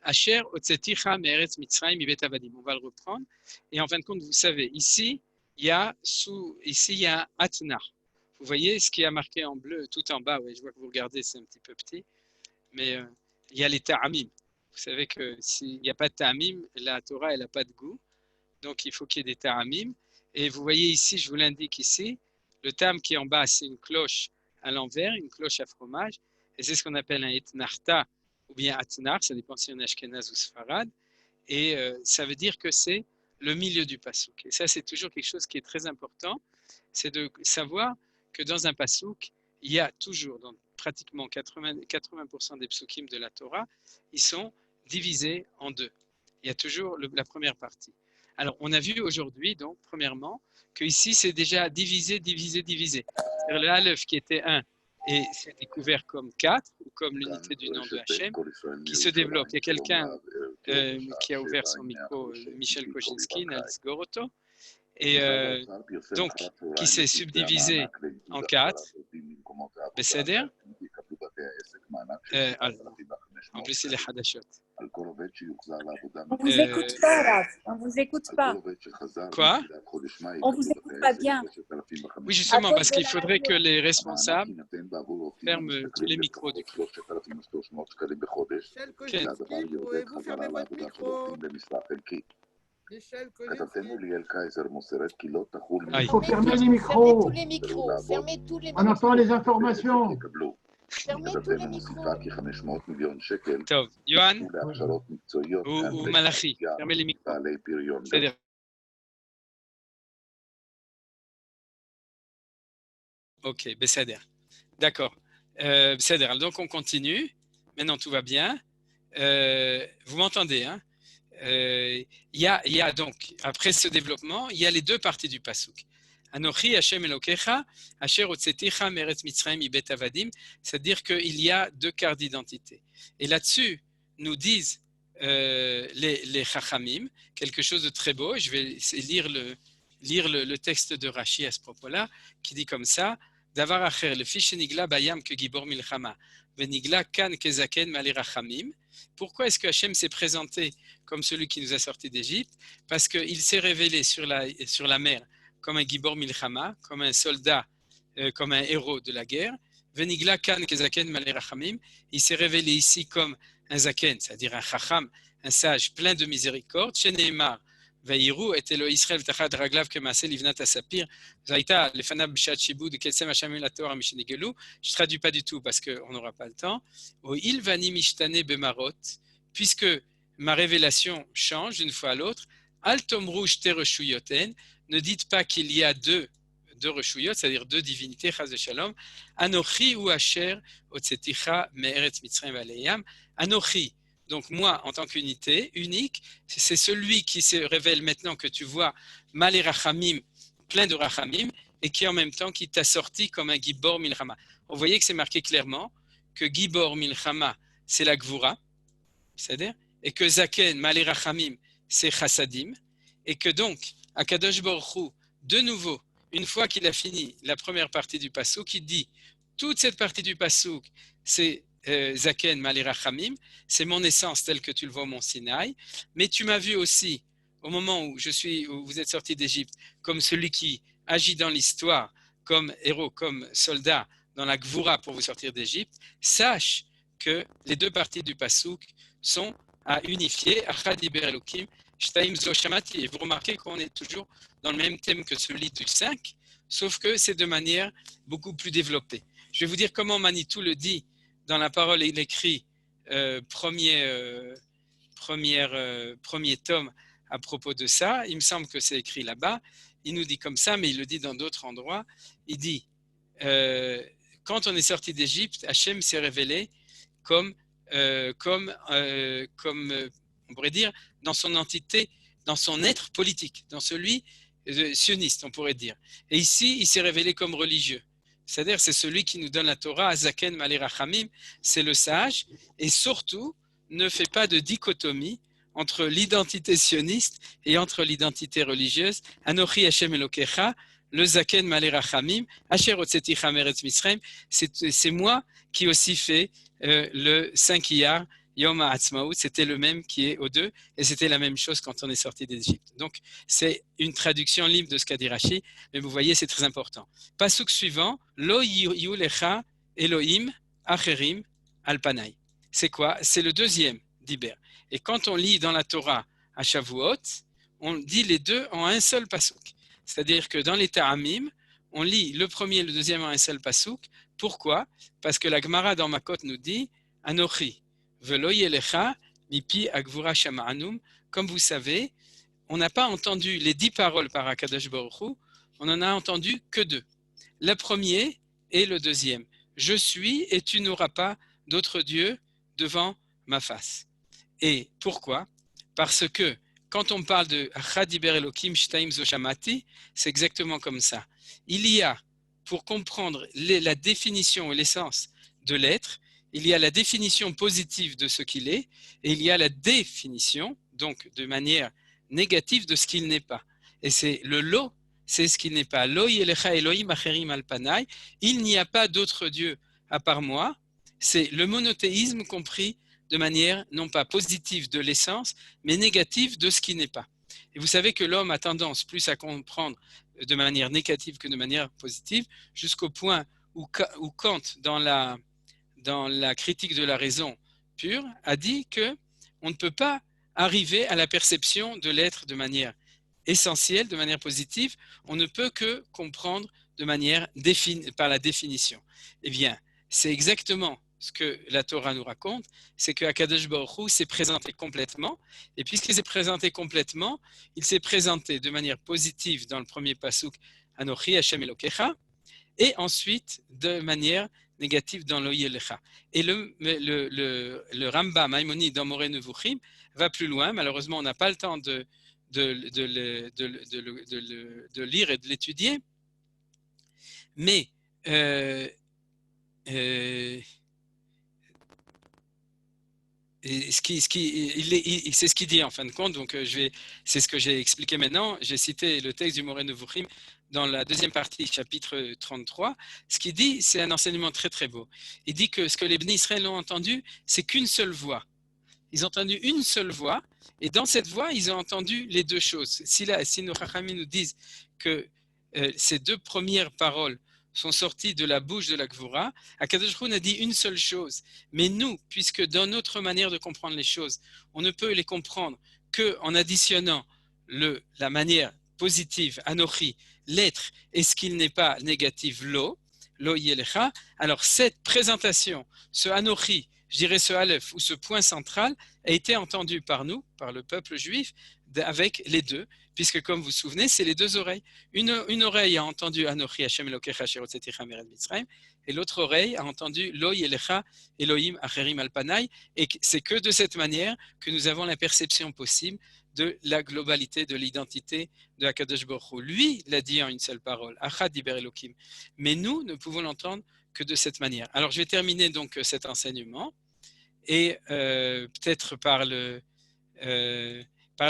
Asher otzeticha me'eretz Mitzrayim mibet avadim. On va le reprendre. Et en fin de compte, vous savez, ici, il y a un Atnar. Vous voyez ce qui est marqué en bleu tout en bas. Ouais, je vois que vous regardez, c'est un petit peu petit. Mais il y a les ta'amim. Vous savez que s'il n'y a pas de ta'amim, la Torah, elle n'a pas de goût. Donc, il faut qu'il y ait des ta'amim. Et vous voyez ici, je vous l'indique ici, le tam qui est en bas, c'est une cloche à l'envers, une cloche à fromage. Et c'est ce qu'on appelle un etnarta ou bien atnar, ça dépend si on est ashkenaz ou sfarad. Et ça veut dire que c'est le milieu du pasouk. Et ça, c'est toujours quelque chose qui est très important. C'est de savoir que dans un pasouk, il y a toujours, dans pratiquement 80% des psukim de la Torah, ils sont divisés en deux. Il y a toujours la première partie. Alors, on a vu aujourd'hui, donc, premièrement, que ici c'est déjà divisé. C'est-à-dire le Aleph qui était 1 et c'est découvert comme 4, ou comme l'unité du nom de Hachem, qui se développe. Il y a quelqu'un qui a ouvert son micro, Michel Kozinski, Nals Goroto, et donc qui s'est subdivisé en 4. Besséder. En plus, il est Hadashot. On vous écoute pas, Rav. On vous écoute pas. Quoi? On vous écoute pas bien. Oui, justement, parce qu'il faudrait que les responsables ferment tous les micros du coup. Okay. Pouvez-vous fermer votre micro? Il faut fermer les micros. Fermez tous les micros. Fermez tous les On micros. entend les informations. Fermez tous les micros. Tov, Yohan ou Malachi, fermez les micros. C'est-à-dire. Ok, Besséder. D'accord. Besséder. Donc on continue. Maintenant tout va bien. Vous m'entendez, hein? Il y a donc, après ce développement, il y a les deux parties du pasuk. Anochi Hashem Elokecha, Asher Otzeticha Meretz Mitzrayim Ibet Avadim, c'est-à-dire qu'il y a deux cartes d'identité. Et là-dessus, nous disent les Chachamim, quelque chose de très beau. Je vais lire le texte de Rashi à ce propos-là, qui dit comme ça: Davar Acher, le fiche Nigla Bayam que Gibor Milchama, Venigla Kan Kezaken Malirachamim. Pourquoi est-ce que Hachem s'est présenté comme celui qui nous a sortis d'Égypte? Parce qu'il s'est révélé sur la mer comme un Gibor Milchama, comme un soldat, comme un héros de la guerre. Venigla kan kezaken malirachamim. Il s'est révélé ici comme un zaken, c'est-à-dire un chacham, un sage plein de miséricorde. Sheneimar vayiru et Elo Israël tachad raglav kemaaseh livnat asapir zaita lefanab b'shat shibud ketsem hashamim la Torah mishenigelu. Je ne traduis pas du tout parce qu'on n'aura pas le temps. O il vani mishtane bemarot, puisque ma révélation change d'une fois à l'autre. Al tomru shte reshuyoten. Ne dites pas qu'il y a deux reshuyot, c'est-à-dire deux divinités, chas de shalom. Anochi ou Asher otzeticha me'eretz Mitzrayim v'aleyam. Anochi, donc moi en tant qu'unité unique, c'est celui qui se révèle maintenant que tu vois malé rachamim, plein de rachamim, et qui en même temps qui t'a sorti comme un gibor milchama. Vous voyez que c'est marqué clairement que gibor milchama c'est la gvura, c'est-à-dire, et que zaken malé rachamim c'est chassadim, et que donc Akadosh Baruch Hu, de nouveau, une fois qu'il a fini la première partie du passouk, il dit toute cette partie du passouk, c'est Zaken Malirachamim, c'est mon essence telle que tu le vois au mont Sinaï, mais tu m'as vu aussi au moment où vous êtes sortis d'Égypte, comme celui qui agit dans l'histoire, comme héros, comme soldat dans la Gvoura pour vous sortir d'Égypte, sache que les deux parties du Passouk sont à unifier. Achad diber Elokim, shtaim zo shamati. Et vous remarquez qu'on est toujours dans le même thème que celui du 5, sauf que c'est de manière beaucoup plus développée. Je vais vous dire comment Manitou le dit dans la parole et l'écrit premier tome à propos de ça. Il me semble que c'est écrit là-bas. Il nous dit comme ça, mais il le dit dans d'autres endroits. Il dit, quand on est sorti d'Égypte, Hachem s'est révélé comme on pourrait dire, dans son entité, dans son être politique, dans celui sioniste, on pourrait dire. Et ici, il s'est révélé comme religieux. C'est-à-dire, c'est celui qui nous donne la Torah, Azaken Malé Rachamim, c'est le sage, et surtout, ne fait pas de dichotomie entre l'identité sioniste et entre l'identité religieuse. Anochi Hashem Elokecha, le Zaken Malé Rachamim, Asher Otzeticha Meretz Mitzrayim, c'est moi qui aussi fais le 5 Iyar, Yom HaAtzmaut, c'était le même qui est aux deux, et c'était la même chose quand on est sorti d'Égypte. Donc, c'est une traduction libre de ce qu'a dit Rashi, mais vous voyez, c'est très important. Pasuk suivant, Lo yulecha Elohim acherim alpanai. C'est quoi? C'est le deuxième d'Iber. Et quand on lit dans la Torah à Shavuot, on dit les deux en un seul pasuk. C'est-à-dire que dans les Ta'amim, on lit le premier et le deuxième en un seul pasuk. Pourquoi? Parce que la Gemara dans Makot nous dit Anochi velo yelecha mipi agvura shama'anum. Comme vous savez, on n'a pas entendu les 10 paroles par Akadosh Baruch Hu, on en a entendu que 2. Le premier et le deuxième. Je suis et tu n'auras pas d'autre Dieu devant ma face. Et pourquoi? Parce que quand on parle de Achad diber Elokim shtaim zo shamati, c'est exactement comme ça. Il y a, pour comprendre la définition et l'essence de l'être, il y a la définition positive de ce qu'il est, et il y a la définition, donc de manière négative, de ce qu'il n'est pas. Et c'est le lo, c'est ce qu'il n'est pas. Lo yelecha Elohim acherim alpanai, il n'y a pas d'autre Dieu à part moi. C'est le monothéisme compris de manière non pas positive de l'essence, mais négative de ce qui n'est pas. Et vous savez que l'homme a tendance plus à comprendre de manière négative que de manière positive, jusqu'au point où Kant, dans la critique de la raison pure, a dit qu'on ne peut pas arriver à la perception de l'être de manière essentielle, de manière positive, on ne peut que comprendre de manière par la définition. Eh bien, c'est exactement ce que la Torah nous raconte, c'est que Akadosh Baruch Hu s'est présenté complètement, et puisqu'il s'est présenté complètement, il s'est présenté de manière positive dans le premier pasuk, Anochi Hashem Elokecha, et ensuite de manière négative dans Lo Yelecha. Et le Rambam Maïmonide dans Moreh Nevuchim va plus loin, malheureusement on n'a pas le temps de lire et de l'étudier, mais c'est ce qu'il dit en fin de compte, donc c'est ce que j'ai expliqué maintenant. J'ai cité le texte du Moreh Nevuchim dans la deuxième partie, chapitre 33. Ce qu'il dit, c'est un enseignement très très beau. Il dit que ce que les Bnei Israël ont entendu, c'est qu'une seule voix. Ils ont entendu une seule voix, et dans cette voix, ils ont entendu les deux choses. Si nos Chachamim nous disent que ces deux premières paroles sont sorties de la bouche de la Gvura, Akadosh Baruch Hu a dit une seule chose. Mais nous, puisque dans notre manière de comprendre les choses, on ne peut les comprendre qu'en additionnant la manière positive, Anochi, l'être, et ce qu'il n'est pas négatif, Lo Yelecha, alors cette présentation, ce Anochi, je dirais ce Aleph, ou ce point central, a été entendu par nous, par le peuple juif, avec les deux, puisque comme vous vous souvenez, c'est les deux oreilles. Une oreille a entendu Anochi Hashem Elokecha Asher Hotzeticha Meretz Mitzrayim, et l'autre oreille a entendu Lo Yelecha Elohim Acherim Alpanai, et c'est que de cette manière que nous avons la perception possible de la globalité de l'identité de Akadosh Baruch Hu. Lui l'a dit en une seule parole, Achad diber Elokim. Mais nous ne pouvons l'entendre que de cette manière. Alors je vais terminer donc cet enseignement, et peut-être par le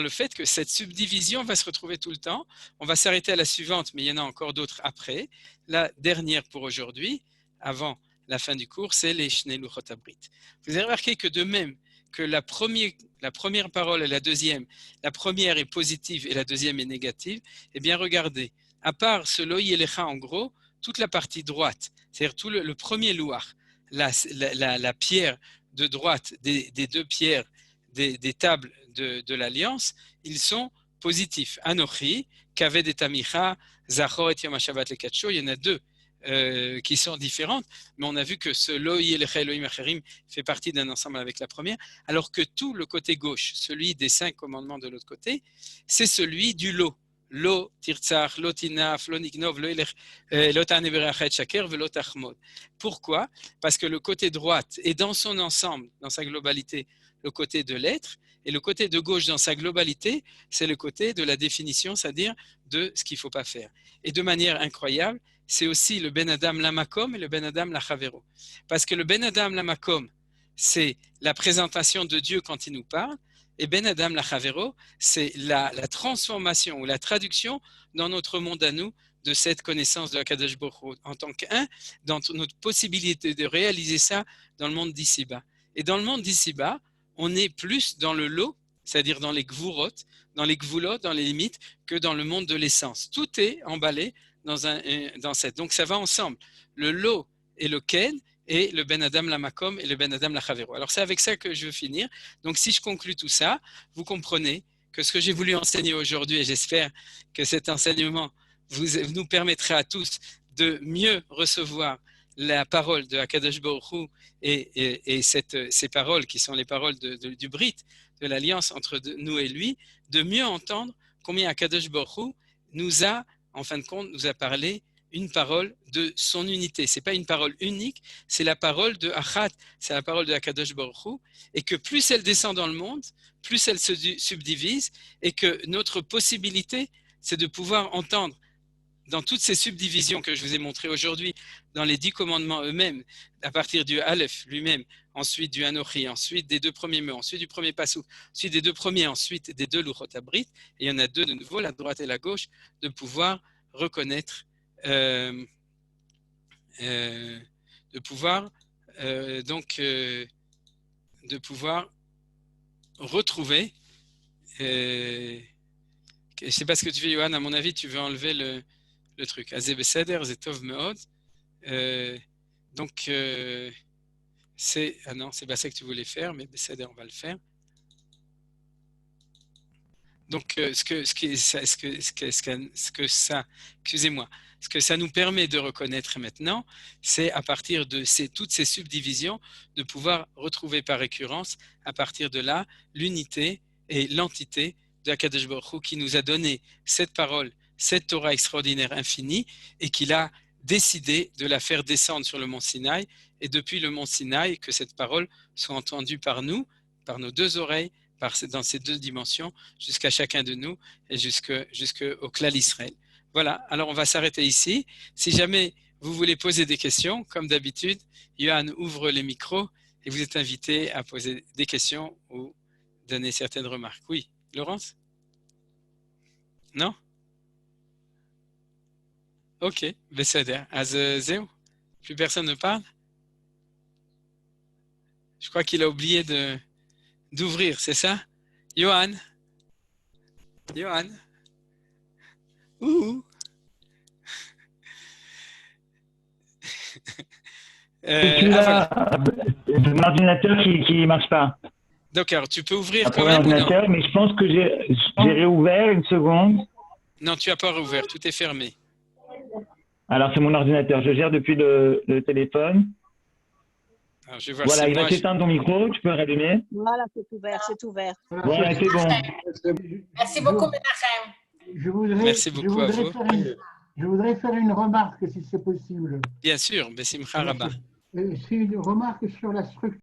fait que cette subdivision va se retrouver tout le temps. On va s'arrêter à la suivante, mais il y en a encore d'autres après. La dernière pour aujourd'hui, avant la fin du cours, c'est les Shnei Luchot HaBrit. Vous avez remarqué que de même que la première parole et la deuxième, la première est positive et la deuxième est négative, eh bien regardez, à part ce Lo Yelecha en gros, toute la partie droite, c'est-à-dire tout le premier louar, la pierre de droite des deux pierres des tables de l'Alliance, ils sont positifs. Anochi, Kaved et Tamicha, Zachor et Yom HaShabbat le Katsho, il y en a deux qui sont différentes, mais on a vu que ce Lo Yelecha Elohim Acherim fait partie d'un ensemble avec la première, alors que tout le côté gauche, celui des 5 commandements de l'autre côté, c'est celui du Lo. Lo tirtzach, lo tinaf, lo nignov, lo ta'ane berachet shaker, ve lo tachmod. Pourquoi? Parce que le côté droite est dans son ensemble, dans sa globalité, le côté de l'être, et le côté de gauche dans sa globalité, c'est le côté de la définition, c'est-à-dire de ce qu'il ne faut pas faire. Et de manière incroyable, c'est aussi le Ben Adam Lamakom et le Ben Adam Lachavero. Parce que le Ben Adam Lamakom, c'est la présentation de Dieu quand il nous parle, et Ben Adam Lachavero, c'est la transformation ou la traduction dans notre monde à nous de cette connaissance de Akadosh Baruch Hu en tant qu'un, dans notre possibilité de réaliser ça dans le monde d'ici-bas. Et dans le monde d'ici-bas, on est plus dans le lot, c'est-à-dire dans les gvurot, dans les gvulot, dans les limites, que dans le monde de l'essence. Tout est emballé dans cette. Donc ça va ensemble. Le lot et le ken, et le Ben Adam Lamakom et le Ben Adam Lachavero. Alors c'est avec ça que je veux finir. Donc si je conclue tout ça, vous comprenez que ce que j'ai voulu enseigner aujourd'hui, et j'espère que cet enseignement nous permettra à tous de mieux recevoir la parole de Akadosh Baruch Hu et ces paroles qui sont les paroles du Brit, de l'alliance entre nous et lui, de mieux entendre combien Akadosh Baruch Hu nous a, en fin de compte, nous a parlé une parole de son unité. Ce n'est pas une parole unique, c'est la parole de Achat, c'est la parole de Akadosh Baruch Hu, et que plus elle descend dans le monde, plus elle se subdivise, et que notre possibilité, c'est de pouvoir entendre dans toutes ces subdivisions que je vous ai montrées aujourd'hui, dans les 10 commandements eux-mêmes, à partir du Aleph lui-même, ensuite du Anochi, ensuite des 2 premiers mots, ensuite du premier Passouk, ensuite des 2 premiers, ensuite des 2 Luchot Abrit, et il y en a 2 de nouveau, la droite et la gauche, de pouvoir reconnaître de pouvoir retrouver je ne sais pas ce que tu fais, Johan, à mon avis tu veux enlever le truc Azé Beseder, Zetov Meod, donc c'est non, c'est pas ça que tu voulais faire, mais Beseder on va le faire. Donc ce que ça nous permet de reconnaître maintenant, c'est à partir de toutes ces subdivisions, de pouvoir retrouver par récurrence, à partir de là, l'unité et l'entité de Akadosh Baruch Hu qui nous a donné cette parole, cette Torah extraordinaire infinie, et qu'il a décidé de la faire descendre sur le mont Sinaï, et depuis le mont Sinaï, que cette parole soit entendue par nous, par nos 2 oreilles, dans ces 2 dimensions, jusqu'à chacun de nous, et jusqu'au Klal Israël. Voilà, alors on va s'arrêter ici. Si jamais vous voulez poser des questions, comme d'habitude, Johan ouvre les micros et vous êtes invité à poser des questions ou donner certaines remarques. Oui, Laurence? Non? Ok, Besséder. Zéo? Plus personne ne parle? Je crois qu'il a oublié d'ouvrir, c'est ça? Johan? Johan? Ouh. Mon ordinateur qui ne marche pas. D'accord, tu peux ouvrir quand même ordinateur, mais je pense que j'ai réouvert une seconde. Non, tu n'as pas réouvert, tout est fermé. Alors c'est mon ordinateur, je gère depuis le téléphone. Alors, je vais voir voilà, il va s'éteindre ton micro, tu peux rallumer. Voilà, c'est ouvert, c'est ouvert. Voilà, c'est bon. Merci beaucoup, Menachem. Merci beaucoup à vous. Je voudrais faire une remarque, si c'est possible. Bien sûr, Bessimcha Rabba. C'est une remarque sur la structure.